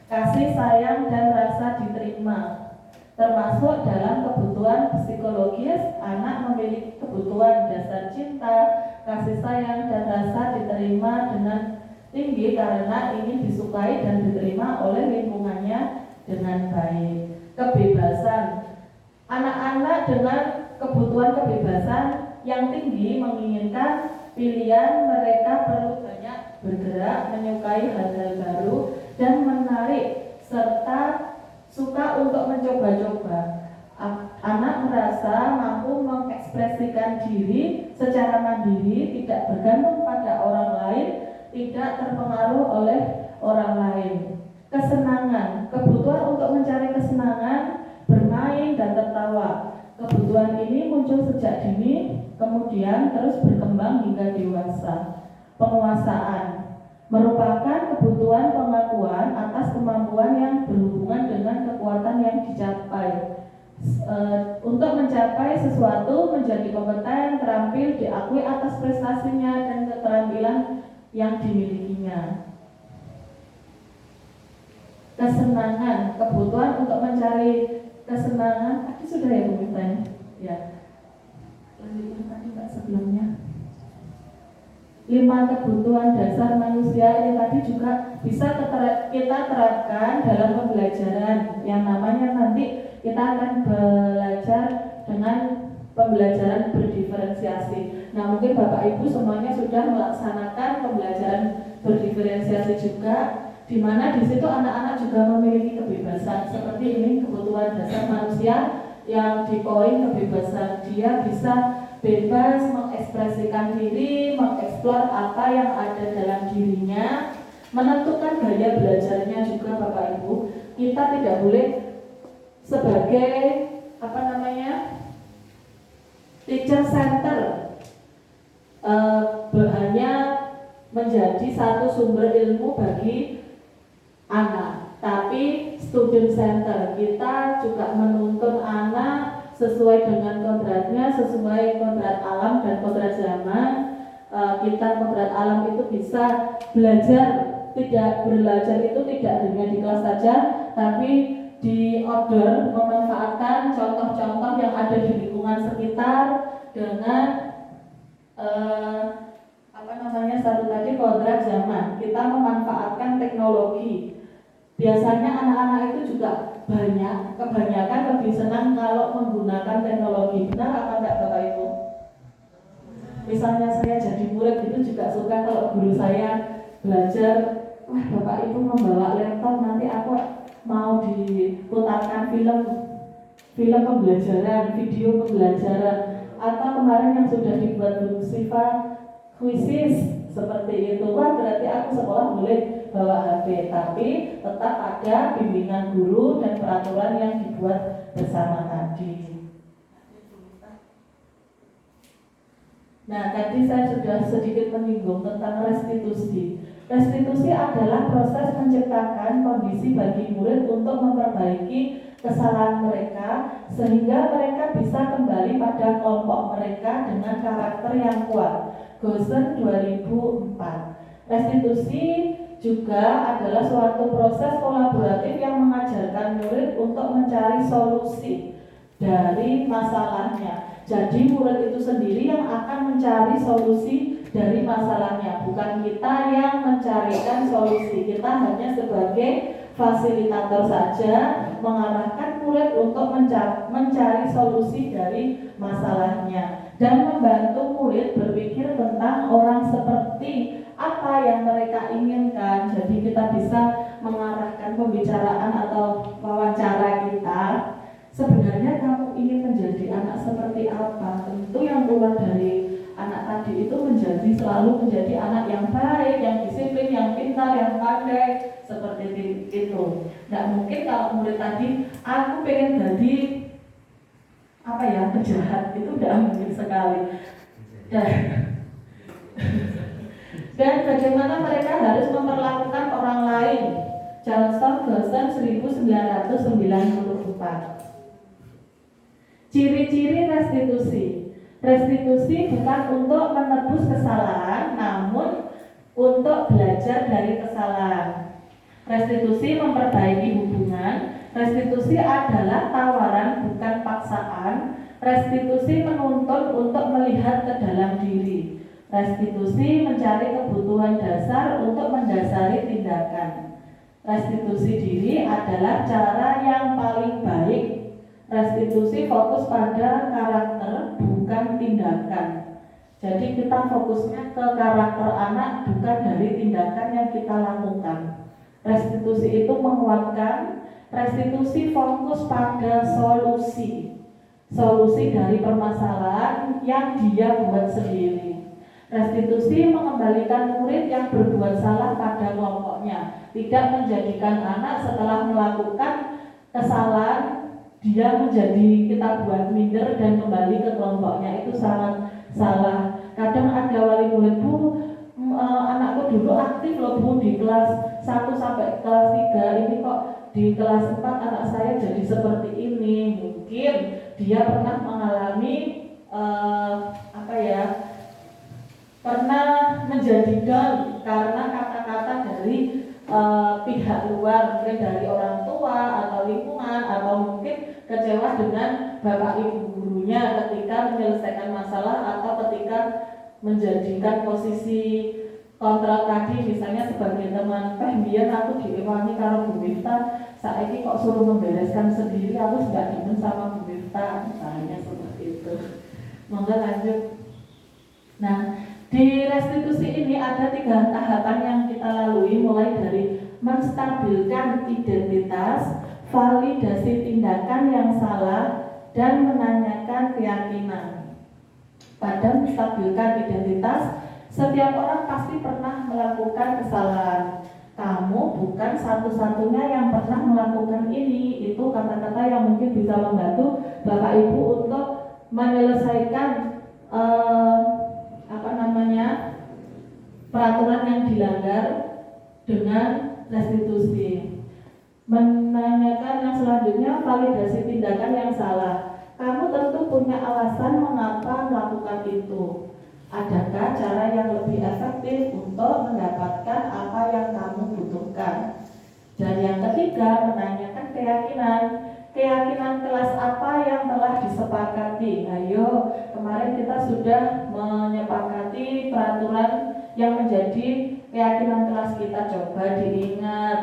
Kasih sayang dan rasa diterima termasuk dalam kebutuhan psikologis. Anak memiliki kebutuhan dasar cinta, kasih sayang, dan rasa diterima dengan tinggi karena ingin disukai dan diterima oleh lingkungannya dengan baik. Kebebasan. Anak-anak dengan kebutuhan kebebasan yang tinggi menginginkan pilihan, mereka perlu banyak bergerak, menyukai hal-hal baru, dan menarik, serta suka untuk mencoba-coba. Anak merasa mampu mengekspresikan diri secara mandiri, tidak bergantung pada orang lain, tidak terpengaruh oleh orang lain. Kesenangan, kebutuhan untuk mencari kesenangan, bermain dan tertawa. Kebutuhan ini muncul sejak dini, kemudian terus berkembang hingga dewasa. Penguasaan merupakan kebutuhan pengakuan atas kemampuan yang berhubungan dengan kekuatan yang dicapai. Untuk mencapai sesuatu, menjadi kompeten, terampil, diakui atas prestasinya dan keterampilan yang dimilikinya. Kesenangan, kebutuhan untuk mencari kesenangan. Tadi sudah ya pemintanya? Ya. Lanjutkan tadi Mbak sebelumnya. 5 kebutuhan dasar manusia ini tadi juga bisa kita terapkan dalam pembelajaran yang namanya nanti kita akan belajar dengan pembelajaran berdiferensiasi. Nah, mungkin Bapak Ibu semuanya sudah melaksanakan pembelajaran berdiferensiasi juga, di mana di situ anak-anak juga memiliki kebebasan seperti ini. Kebutuhan dasar manusia yang di poin kebebasan, dia bisa bebas mengekspresikan diri, mengeksplor apa yang ada dalam dirinya, menentukan gaya belajarnya juga Bapak Ibu. Kita tidak boleh sebagai teacher center hanya menjadi satu sumber ilmu bagi anak, tapi student center. Kita juga menuntun anak sesuai dengan kodratnya, sesuai kodrat alam dan kodrat zaman. Kita kodrat alam itu bisa belajar, tidak belajar itu tidak hanya di kelas saja, tapi di outdoor, memanfaatkan contoh-contoh yang ada di lingkungan sekitar dengan satu tadi kodrat zaman. Kita memanfaatkan teknologi. Biasanya anak-anak itu juga kebanyakan lebih senang kalau menggunakan teknologi. Benar apa enggak Bapak Ibu? Misalnya saya jadi murid itu juga suka kalau guru saya belajar, wah Bapak Ibu membawa laptop, nanti aku mau diputarkan film pembelajaran, video pembelajaran, atau kemarin yang sudah dibuat Bu Siva kuisis seperti itu. Wah berarti aku sekolah boleh bawa HP, tapi tetap ada bimbingan guru dan peraturan yang dibuat bersama tadi. Nah, tadi saya sudah sedikit menyinggung tentang restitusi. Restitusi adalah proses menciptakan kondisi bagi murid untuk memperbaiki kesalahan mereka sehingga mereka bisa kembali pada kelompok mereka dengan karakter yang kuat. Gosen 2004. Restitusi juga adalah suatu proses kolaboratif yang mengajarkan murid untuk mencari solusi dari masalahnya. Jadi murid itu sendiri yang akan mencari solusi dari masalahnya, bukan kita yang mencarikan solusi. Kita hanya sebagai fasilitator saja, mengarahkan murid untuk mencari solusi dari masalahnya dan membantu murid berpikir tentang orang seperti apa yang mereka inginkan. Jadi kita bisa mengarahkan pembicaraan atau wawancara kita. Sebenarnya kamu ingin menjadi anak seperti apa? Tentu yang keluar dari anak tadi itu selalu menjadi anak yang baik, yang disiplin, yang pintar, yang pandai, seperti itu. Nggak mungkin kalau murid tadi, aku pengen jadi penjahat, itu nggak mungkin sekali. Dan bagaimana mereka harus memperlakukan orang lain. Johnston Gosen 1994. Ciri-ciri restitusi. Restitusi bukan untuk menebus kesalahan, namun untuk belajar dari kesalahan. Restitusi memperbaiki hubungan. Restitusi adalah tawaran bukan paksaan. Restitusi menuntun untuk melihat ke dalam diri. Restitusi mencari kebutuhan dasar untuk mendasari tindakan. Restitusi diri adalah cara yang paling baik. Restitusi fokus pada karakter, bukan tindakan. Jadi kita fokusnya ke karakter anak, bukan dari tindakan yang kita lakukan. Restitusi itu menguatkan. Restitusi fokus pada solusi dari permasalahan yang dia buat sendiri. Restitusi mengembalikan murid yang berbuat salah pada kelompoknya, tidak menjadikan anak setelah melakukan kesalahan dia kita buat minder dan kembali ke kelompoknya. Itu sangat salah. Kadang ada wali murid, Bu, anakku dulu aktif loh Bu di kelas 1 sampai kelas 3, ini kok di kelas 4 anak saya jadi seperti ini. Mungkin dia pernah mengalami pernah menjadi down karena kata-kata dari pihak luar, mungkin dari orang tua atau lingkungan, atau mungkin kecewa dengan bapak ibu gurunya ketika menyelesaikan masalah atau ketika menjadikan posisi kontrol tadi, misalnya sebagai teman, biar aku diiwangi karo Bu Miftah, saiki kok suruh membereskan sendiri, aku sudah demen sama Bu Miftah, misalnya seperti itu. Monggo lanjut. Nah, di restitusi ini ada 3 tahapan yang kita lalui, mulai dari menstabilkan identitas, validasi tindakan yang salah, dan menanyakan keyakinan. Pada menstabilkan identitas, setiap orang pasti pernah melakukan kesalahan. kamu bukan satu-satunya yang pernah melakukan ini. Itu kata-kata yang mungkin bisa membantu Bapak Ibu untuk menyelesaikan peraturan yang dilanggar dengan restitusi. Menanyakan yang selanjutnya, validasi tindakan yang salah. Kamu tentu punya alasan mengapa melakukan itu. Adakah cara yang lebih efektif untuk mendapatkan apa yang kamu butuhkan? Dan yang ketiga, menanyakan keyakinan. Keyakinan kelas apa yang telah disepakati? Ayo, kemarin kita sudah menyepakati peraturan yang menjadi keyakinan kelas kita. Coba diingat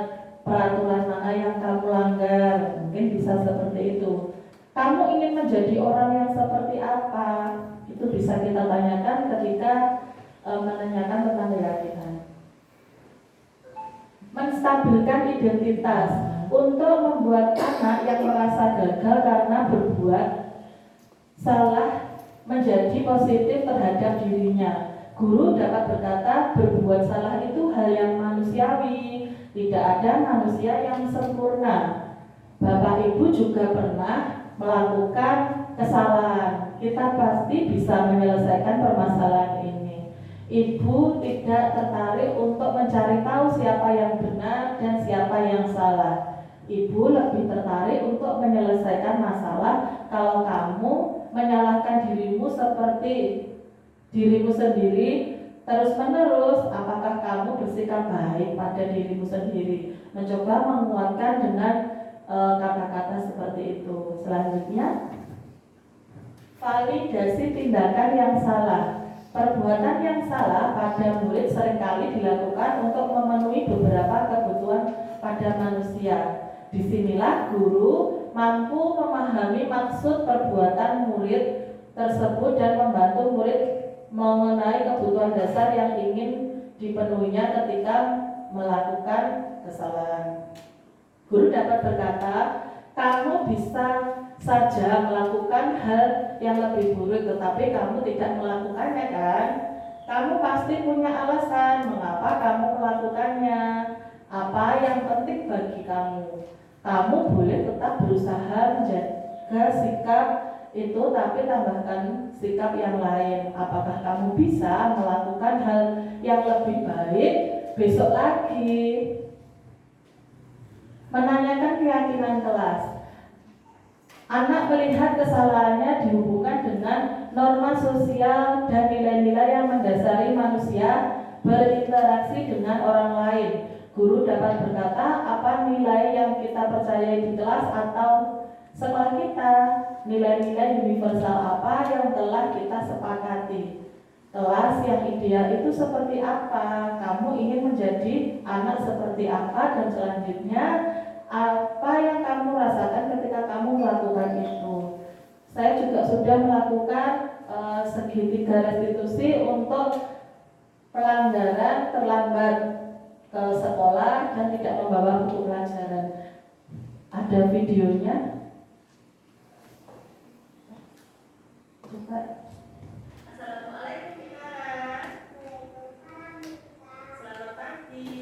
peraturan mana yang kamu langgar. Mungkin bisa seperti itu. Kamu ingin menjadi orang yang seperti apa? Itu bisa kita tanyakan ketika menanyakan tentang keyakinan. Menstabilkan identitas. Untuk membuat anak yang merasa gagal karena berbuat salah menjadi positif terhadap dirinya. Guru dapat berkata, berbuat salah itu hal yang manusiawi. Tidak ada manusia yang sempurna. Bapak Ibu juga pernah melakukan kesalahan. Kita pasti bisa menyelesaikan permasalahan ini. Ibu tidak tertarik untuk mencari tahu siapa yang benar dan siapa yang salah. Ibu lebih tertarik untuk menyelesaikan masalah. Kalau kamu menyalahkan dirimu seperti dirimu sendiri terus-menerus, apakah kamu bersikap baik pada dirimu sendiri? Mencoba menguatkan dengan kata-kata seperti itu. Selanjutnya, validasi tindakan yang salah. Perbuatan yang salah pada murid seringkali dilakukan untuk memenuhi beberapa kebutuhan pada manusia. Disinilah guru mampu memahami maksud perbuatan murid tersebut dan membantu murid mengenai kebutuhan dasar yang ingin dipenuhinya ketika melakukan kesalahan. Guru dapat berkata, kamu bisa saja melakukan hal yang lebih buruk, tetapi kamu tidak melakukannya kan? Kamu pasti punya alasan mengapa kamu melakukannya. Apa yang penting bagi kamu? Kamu boleh tetap berusaha menjaga sikap itu, tapi tambahkan sikap yang lain. Apakah kamu bisa melakukan hal yang lebih baik besok lagi? Menanyakan keyakinan kelas. Anak melihat kesalahannya dihubungkan dengan norma sosial dan nilai-nilai yang mendasari manusia berinteraksi dengan orang lain. Guru dapat berkata, apa nilai yang kita percayai di kelas atau sekolah kita? Nilai-nilai universal apa yang telah kita sepakati? Kelas yang ideal itu seperti apa? Kamu ingin menjadi anak seperti apa? Dan selanjutnya, apa yang kamu rasakan ketika kamu melakukan itu? Saya juga sudah melakukan segitiga restitusi untuk pelanggaran terlambat ke sekolah dan tidak membawa buku pelajaran. Ada videonya. Coba. Assalamualaikum Kak. Selamat pagi.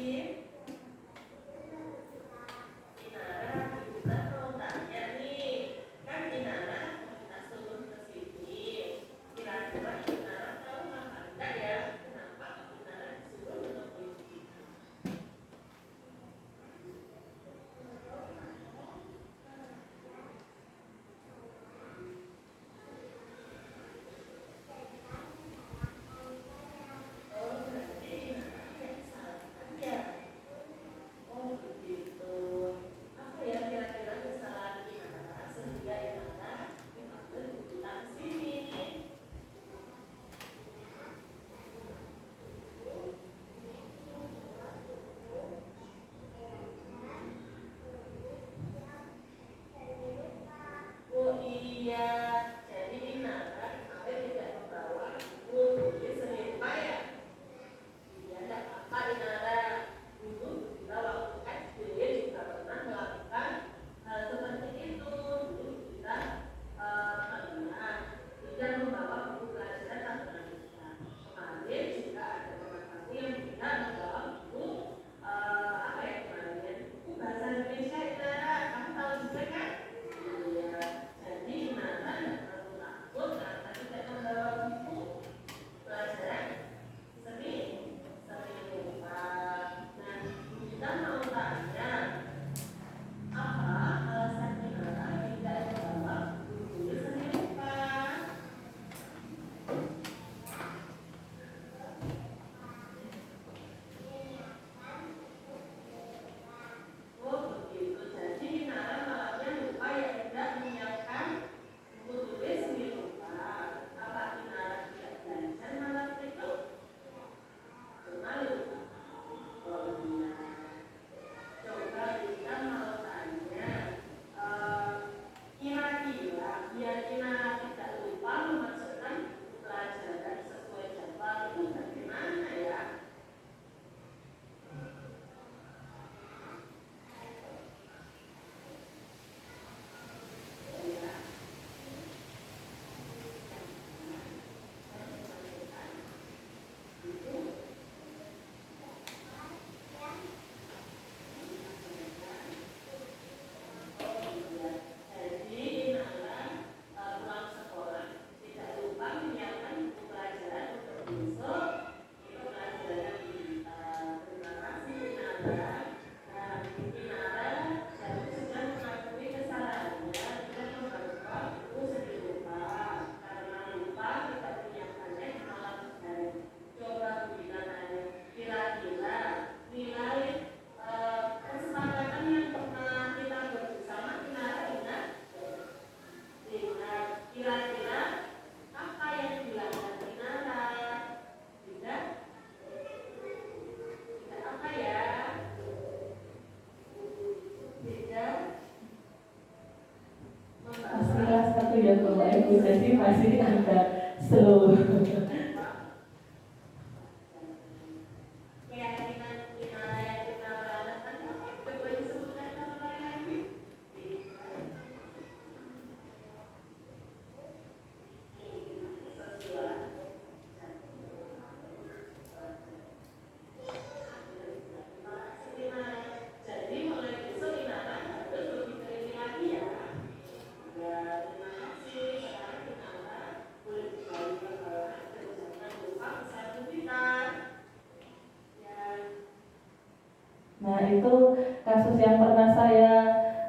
Nah, itu kasus yang pernah saya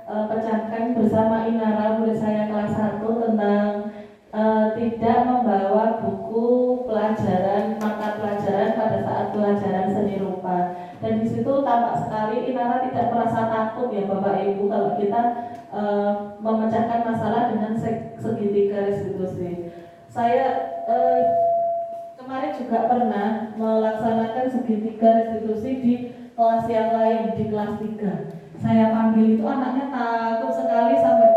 pecahkan bersama Inara, murid saya kelas 1, tentang tidak membawa buku pelajaran, mata pelajaran pada saat pelajaran seni rupa. Dan di situ tampak sekali Inara tidak merasa takut ya Bapak Ibu kalau kita memecahkan masalah dengan segitiga restitusi. Saya kemarin juga pernah melaksanakan segitiga restitusi di kelas yang lain, di kelas 3. Saya panggil itu anaknya takut sekali sampai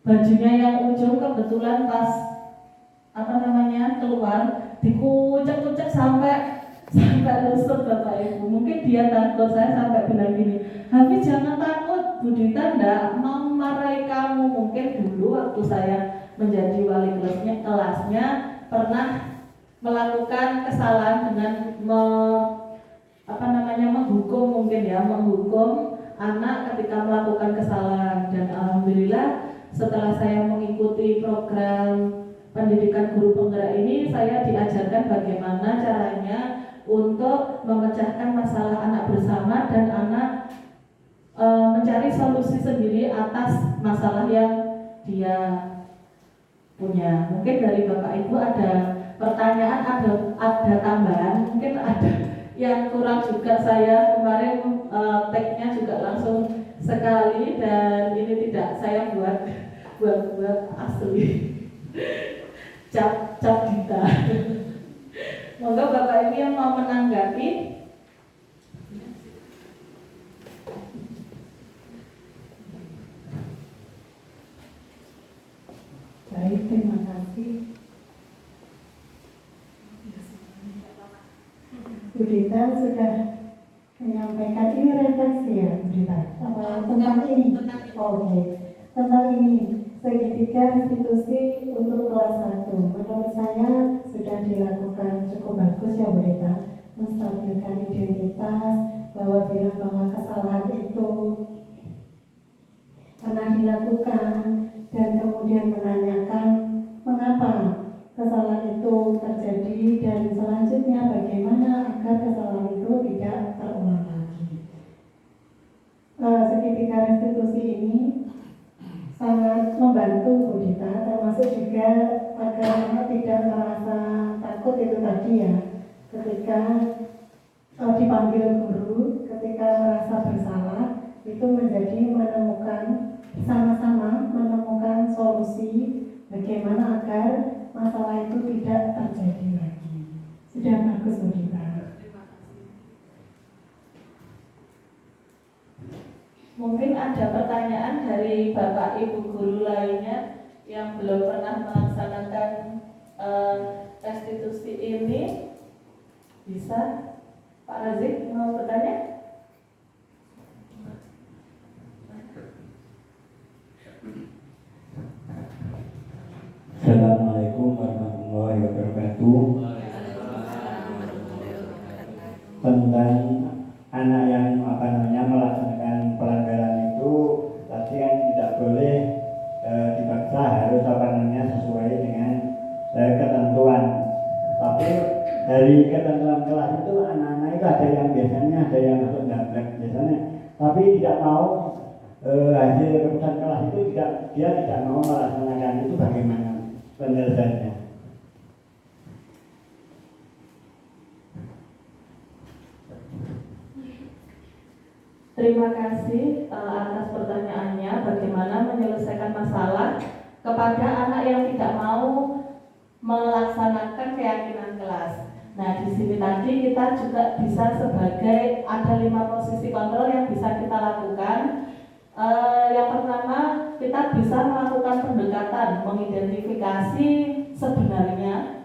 bajunya yang ujung kebetulan pas keluar dikucek-kucek sampai lusut Bapak Ibu. Mungkin dia takut, saya sampai bilang gini, Hafiz jangan takut, Bu Dita enggak mau marahi kamu. Mungkin dulu waktu saya menjadi wali kelasnya pernah melakukan kesalahan dengan menghukum anak ketika melakukan kesalahan. Dan alhamdulillah setelah saya mengikuti program pendidikan guru penggerak ini, saya diajarkan bagaimana caranya untuk memecahkan masalah anak bersama dan anak mencari solusi sendiri atas masalah yang dia punya. Mungkin dari Bapak Ibu ada pertanyaan, ada tambahan, mungkin ada yang kurang juga. Saya kemarin tag-nya juga langsung sekali dan ini tidak saya buat asli cap Dita. Moga Bapak Ibu yang mau menanggapi. Baik, terima kasih. Bu Dita sudah menyampaikan ini redaksi ya, Bu Dita? Tentang ini? Oke. Tentang ini, segitiga restitusi untuk kelas 1. Menurut saya sudah dilakukan cukup bagus ya Bu Dita, menstabilkan identitas, bahwa kesalahan itu pernah dilakukan, dan kemudian menanyakan mengapa kesalahan itu terjadi dan selanjutnya bagaimana agar kesalahan itu tidak terulang lagi. Segitiga restitusi ini sangat membantu Bu Dita, termasuk juga agar anak tidak merasa takut itu tadi ya, ketika dipanggil guru, ketika merasa bersalah, itu menjadi sama-sama menemukan solusi bagaimana agar masalah itu tidak terjadi lagi. Sudah bagus Bu Dita. Mungkin ada pertanyaan dari Bapak Ibu guru lainnya yang belum pernah melaksanakan restitusi ini. Bisa Pak Razik mau bertanya? Assalamualaikum warahmatullahi wabarakatuh. Tentang anak yang melaksanakan pelanggaran itu tadi kan tidak boleh dipaksa, harus sesuai dengan ketentuan. Tapi dari ketentuan kelas itu anak-anak itu ada yang masuk nabrak biasanya, tapi tidak mau hasil keputusan kelas itu dia tidak mau melaksanakan. Itu bagaimana penyelesaiannya? Terima kasih atas pertanyaannya. Bagaimana menyelesaikan masalah kepada anak yang tidak mau melaksanakan keyakinan kelas. Nah, di sini tadi kita juga bisa ada 5 posisi kontrol yang bisa kita lakukan. Yang pertama, kita bisa melakukan pendekatan, mengidentifikasi sebenarnya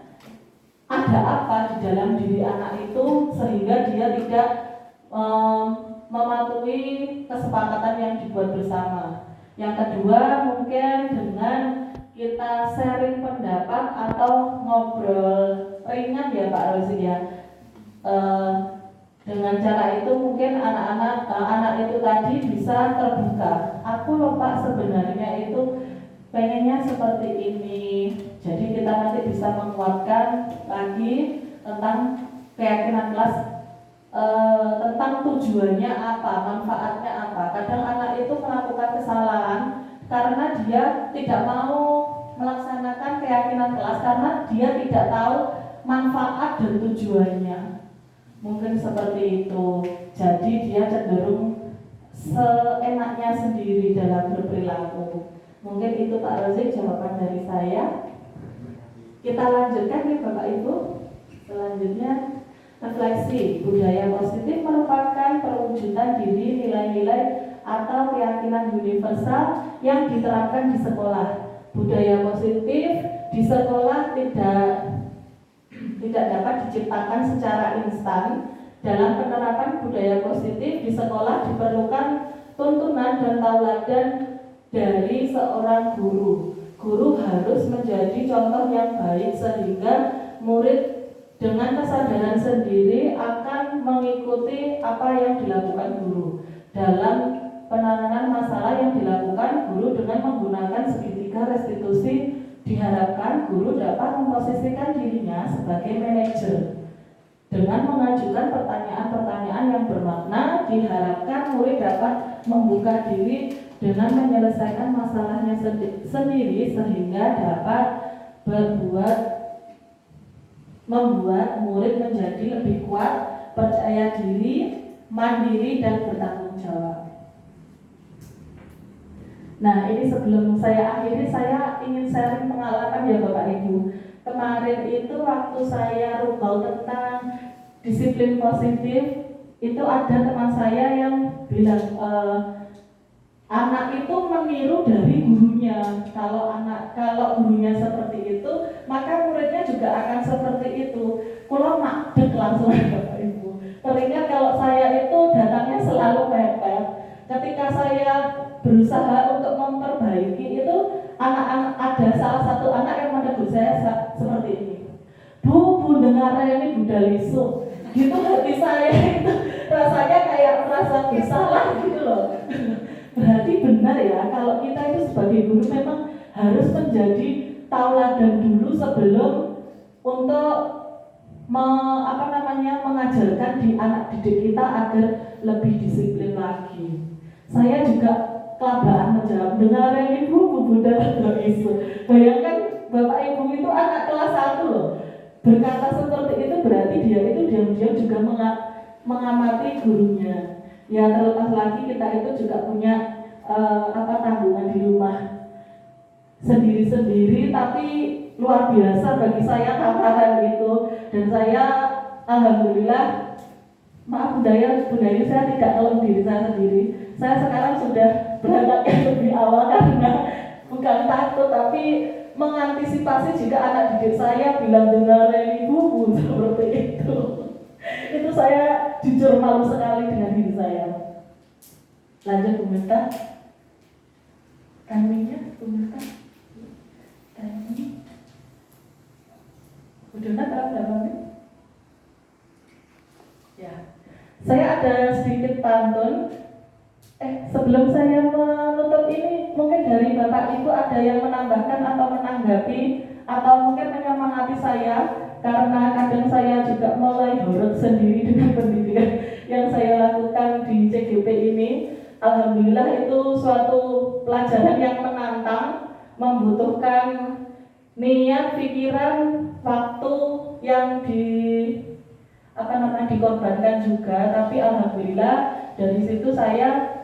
ada apa di dalam diri anak itu sehingga dia tidak mematuhi kesepakatan yang dibuat bersama. Yang kedua, mungkin dengan kita sharing pendapat atau ngobrol ringan ya Pak Rosi ya. Dengan cara itu mungkin anak itu tadi bisa terbuka. Aku loh Pak sebenarnya itu pengennya seperti ini. Jadi kita nanti bisa menguatkan lagi tentang keyakinan kelas tentang tujuannya apa, manfaatnya apa. Kadang anak itu melakukan kesalahan karena dia tidak mau melaksanakan keyakinan kelas karena dia tidak tahu manfaat dan tujuannya. Mungkin seperti itu. Jadi dia cenderung seenaknya sendiri dalam berperilaku. Mungkin itu Pak Rozik jawaban dari saya. Kita lanjutkan nih Bapak Ibu. Selanjutnya, refleksi. Budaya positif merupakan perwujudan diri nilai-nilai atau keyakinan universal yang diterapkan di sekolah. Budaya positif di sekolah tidak dapat diciptakan secara instan. Dalam penerapan budaya positif di sekolah diperlukan tuntunan dan tauladan dari seorang guru. Guru harus menjadi contoh yang baik sehingga murid dengan kesadaran sendiri akan mengikuti apa yang dilakukan guru. Dalam penanganan masalah yang dilakukan guru dengan menggunakan segitiga restitusi, diharapkan guru dapat memposisikan dirinya sebagai manajer. Dengan mengajukan pertanyaan-pertanyaan yang bermakna, diharapkan murid dapat membuka diri dengan menyelesaikan masalahnya sendiri sehingga dapat membuat murid menjadi lebih kuat, percaya diri, mandiri, dan bertanggung jawab. Nah, ini sebelum saya akhiri, saya ingin sharing pengalaman ya Bapak Ibu. Kemarin itu waktu saya rubau tentang disiplin positif, itu ada teman saya yang bilang anak itu meniru dari gurunya. Kalau gurunya seperti itu, maka muridnya juga akan seperti itu. Kalau makdek langsung Bapak Ibu. Teringat kalau saya itu datangnya selalu mepet. Ketika saya berusaha untuk memperbaiki itu, anak-anak ada salah satu anak yang menegur saya seperti ini. Bu dengar ini Bunda Lisu. Gitu hati saya itu rasanya kayak merasa bersalah gitu loh. Berarti benar ya kalau kita itu sebagai guru memang harus menjadi tauladan dulu sebelum untuk mengajarkan di anak didik kita agar lebih disiplin lagi. Saya juga kelabaan menjawab, dengar ibu Bunda Lisu. Bayangkan Bapak Ibu itu anak kelas 1 loh. Berkata seperti itu berarti dia itu diam-diam juga mengamati gurunya. Ya terlepas lagi kita itu juga punya tanggungan di rumah sendiri-sendiri, tapi luar biasa bagi saya tantangan itu. Dan saya alhamdulillah, maaf Bunda saya tidak ngeluh diri saya sendiri. Saya sekarang sudah berangkat lebih awal karena bukan takut tapi mengantisipasi jika anak didik saya bilang dengarin ibu seperti itu. Itu saya jujur malu sekali dengan diri saya. Lanjut Bu Mirta. Timingnya Bu Mirta. Timing. Udah berapa menit? Ya. Saya ada sedikit pantun. Sebelum saya menutup ini, mungkin dari Bapak Ibu ada yang menambahkan atau menanggapi atau mungkin menyemangati saya, karena kadang saya juga mulai horor sendiri dengan pendidikan yang saya lakukan di CGP ini. Alhamdulillah itu suatu pelajaran yang menantang, membutuhkan niat, pikiran, waktu yang dikorbankan juga. Tapi alhamdulillah dari situ saya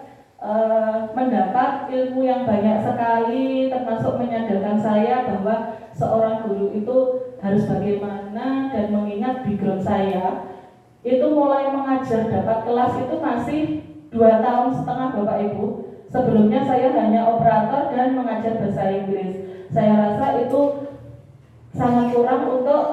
mendapat ilmu yang banyak sekali, termasuk menyadarkan saya bahwa seorang guru itu harus bagaimana, dan mengingat background saya itu mulai mengajar dapat kelas itu masih 2,5 tahun Bapak Ibu. Sebelumnya saya hanya operator dan mengajar bahasa Inggris. Saya rasa itu sangat kurang untuk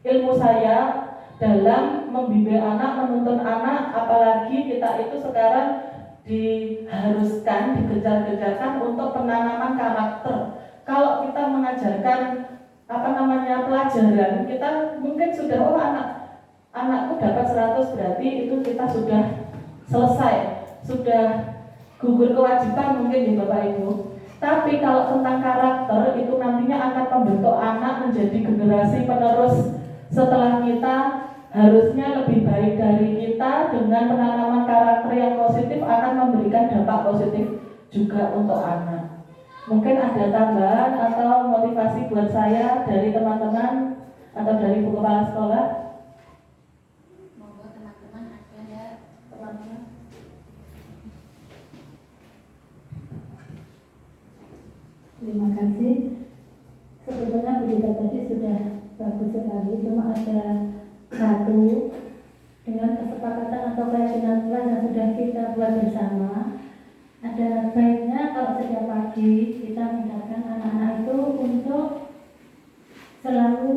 ilmu saya dalam membimbing anak, menuntun anak, apalagi kita itu sekarang diharuskan, dikejar-kejarkan untuk penanaman karakter. Kalau kita mengajarkan pelajaran, kita mungkin sudah anakku dapat 100 berarti itu kita sudah selesai, sudah gugur kewajiban mungkin ya Bapak Ibu. Tapi kalau tentang karakter itu nantinya akan membentuk anak menjadi generasi penerus setelah kita harusnya lebih baik dari kita. Dengan penanaman karakter yang positif akan memberikan dampak positif juga untuk anak. Mungkin ada tambahan atau motivasi buat saya dari teman-teman atau dari Bu Kepala Sekolah? Monggo teman-teman ada ya teman-teman. Terima kasih. Sebetulnya berita tadi sudah bagus sekali, cuma ada satu dengan kesepakatan atau keyakinan kelas yang sudah kita buat bersama. Ada baiknya kalau setiap pagi kita mengingatkan anak-anak itu untuk selalu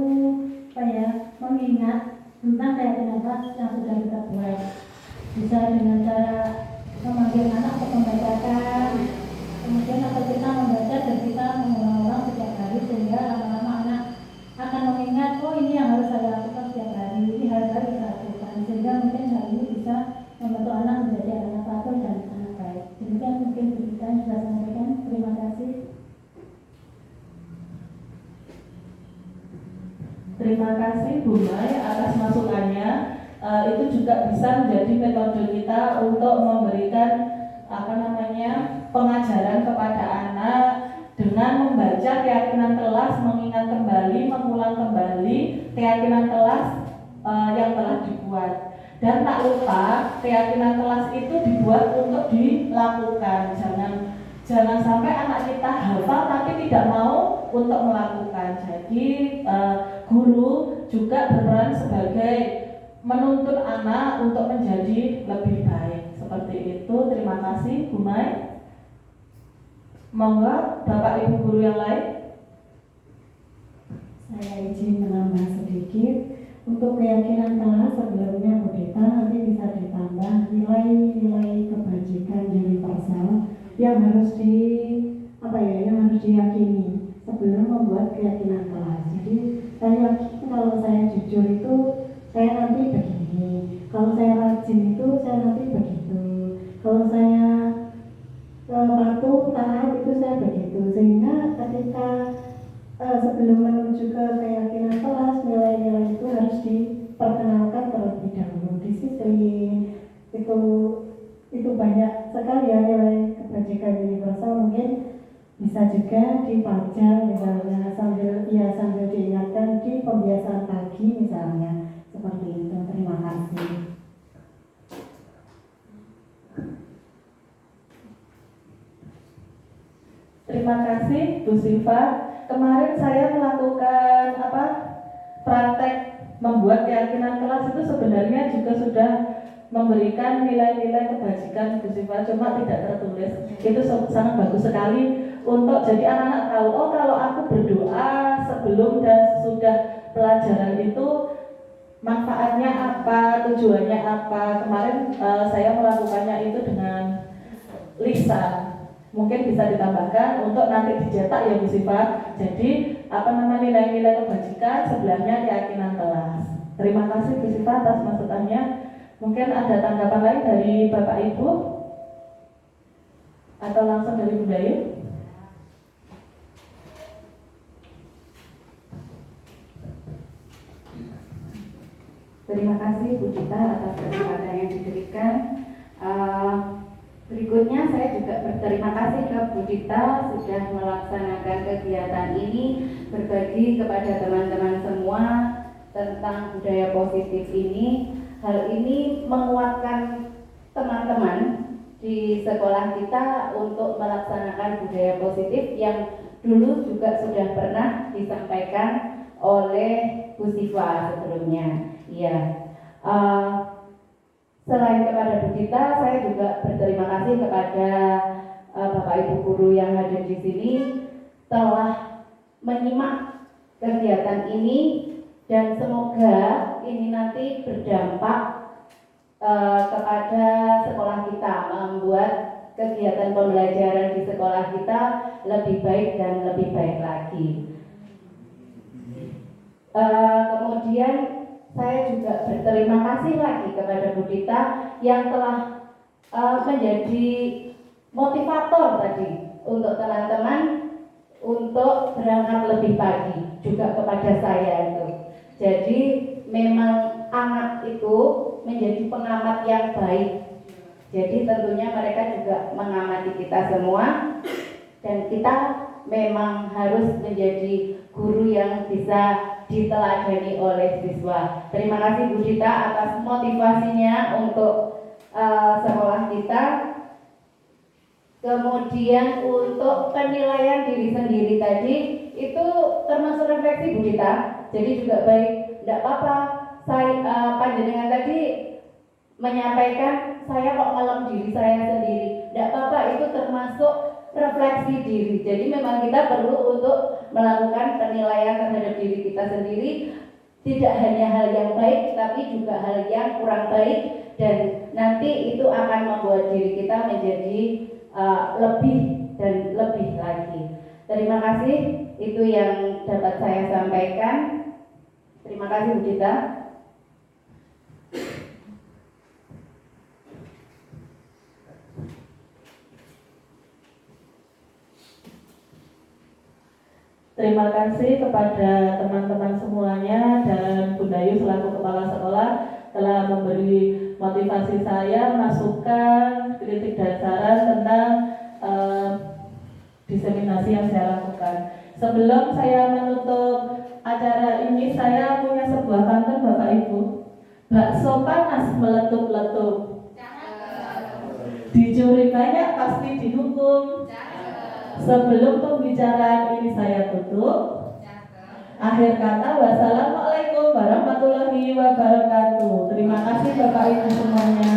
mengingat tentang keyakinan kelas yang sudah kita buat. Bisa dengan cara memanggil anak untuk membacakan, kemudian atau kita membaca dan kita mengulang-ulang setiap hari, sehingga lama-lama anak akan mengingat, oh ini yang harus saya lakukan setiap hari, ini harus saya lakukan, sehingga mungkin hal ini bisa membantu anak menjadi anak patuh dan anak baik. Demikian mungkin kita yang bisa sampaikan. Terima kasih. Terima kasih Bu Mai atas masukannya. Itu juga bisa menjadi metode kita untuk memberikan pengajaran kepada anak dengan membaca keyakinan kelas, mengingat kembali, mengulang kembali keyakinan kelas yang telah dibuat. Dan tak lupa keyakinan kelas itu dibuat untuk dilakukan. Jangan sampai anak kita hafal tapi tidak mau untuk melakukan. Jadi guru juga berperan sebagai menuntun anak untuk menjadi lebih baik. Seperti itu. Terima kasih Bu Mai. Monggo Bapak Ibu guru yang lain. Saya izin menambah sedikit. Untuk keyakinan kelas sebelumnya Bu Dita nanti bisa ditambah nilai-nilai kebajikan universal yang harus diyakini sebelum membuat keyakinan kelas. Jadi saya yakin kalau saya jujur itu saya nanti begini, kalau saya rajin itu saya nanti begitu, kalau saya patuh taat itu saya begitu. Sehingga ketika sebelum menuju ke keyakinan kelas, nilai-nilai itu harus diperkenalkan terlebih dahulu, disiplin. Itu banyak sekali ya nilai kebajikan universal. Mungkin bisa juga dipajang misalnya sambil diingatkan di pembiasaan pagi misalnya, seperti itu. Terima kasih. Terima kasih Bu Siva. Kemarin saya melakukan praktek membuat keyakinan kelas, itu sebenarnya juga sudah memberikan nilai-nilai kebajikan Bu Siva, cuma tidak tertulis. Itu sangat bagus sekali untuk jadi anak-anak tahu, oh kalau aku berdoa sebelum dan sesudah pelajaran itu manfaatnya apa, tujuannya apa. Kemarin saya melakukannya itu dengan lisan. Mungkin bisa ditambahkan untuk nanti dicetak ya Bu Siva. Jadi nilai-nilai kebajikan, sebelahnya keyakinan kelas. Terima kasih Bu Siva atas masukannya. Mungkin ada tanggapan lain dari Bapak Ibu atau langsung dari Bu Dayu? Terima kasih Bu Dita atas kesempatan yang diberikan. Berikutnya saya juga berterima kasih ke Bu Dita sudah melaksanakan kegiatan ini, berbagi kepada teman-teman semua tentang budaya positif ini. Hal ini menguatkan teman-teman di sekolah kita untuk melaksanakan budaya positif yang dulu juga sudah pernah disampaikan oleh Bu Siva sebelumnya. Ya. Selain kepada Bu Dita, saya juga berterima kasih kepada Bapak Ibu guru yang hadir di sini telah menyimak kegiatan ini, dan semoga ini nanti berdampak kepada sekolah kita, membuat kegiatan pembelajaran di sekolah kita lebih baik dan lebih baik lagi. Kemudian saya juga berterima kasih lagi kepada Bu Dita yang telah menjadi motivator tadi untuk teman-teman untuk berangkat lebih pagi, juga kepada saya itu. Jadi memang anak menjadi pengamat yang baik. Jadi tentunya mereka juga mengamati kita semua, dan kita memang harus menjadi guru yang bisa diteladani oleh siswa. Terima kasih Bu Dita atas motivasinya untuk sekolah kita. Kemudian untuk penilaian diri sendiri tadi itu termasuk refleksi Bu Dita. Jadi juga baik, tidak apa-apa. Saya panjenengan tadi menyampaikan saya kok ngelem diri saya sendiri. Tidak apa-apa, itu termasuk refleksi diri. Jadi memang kita perlu untuk melakukan penilaian terhadap diri kita sendiri. Tidak hanya hal yang baik, tapi juga hal yang kurang baik. Dan nanti itu akan membuat diri kita menjadi lebih dan lebih lagi. Terima kasih, itu yang dapat saya sampaikan. Terima kasih Bu Dita. Terima kasih kepada teman-teman semuanya dan Bunda Yu selaku Kepala Sekolah telah memberi motivasi saya, masukan, kritik dan saran tentang diseminasi yang saya lakukan. Sebelum saya menutup acara ini, saya punya sebuah pantun Bapak Ibu. Bakso panas meletup-letup, dicuri banyak pasti dihukum. Sebelum pembicaraan ini saya tutup. Akhir kata, wassalamualaikum warahmatullahi wabarakatuh. Terima kasih Bapak Ibu semuanya.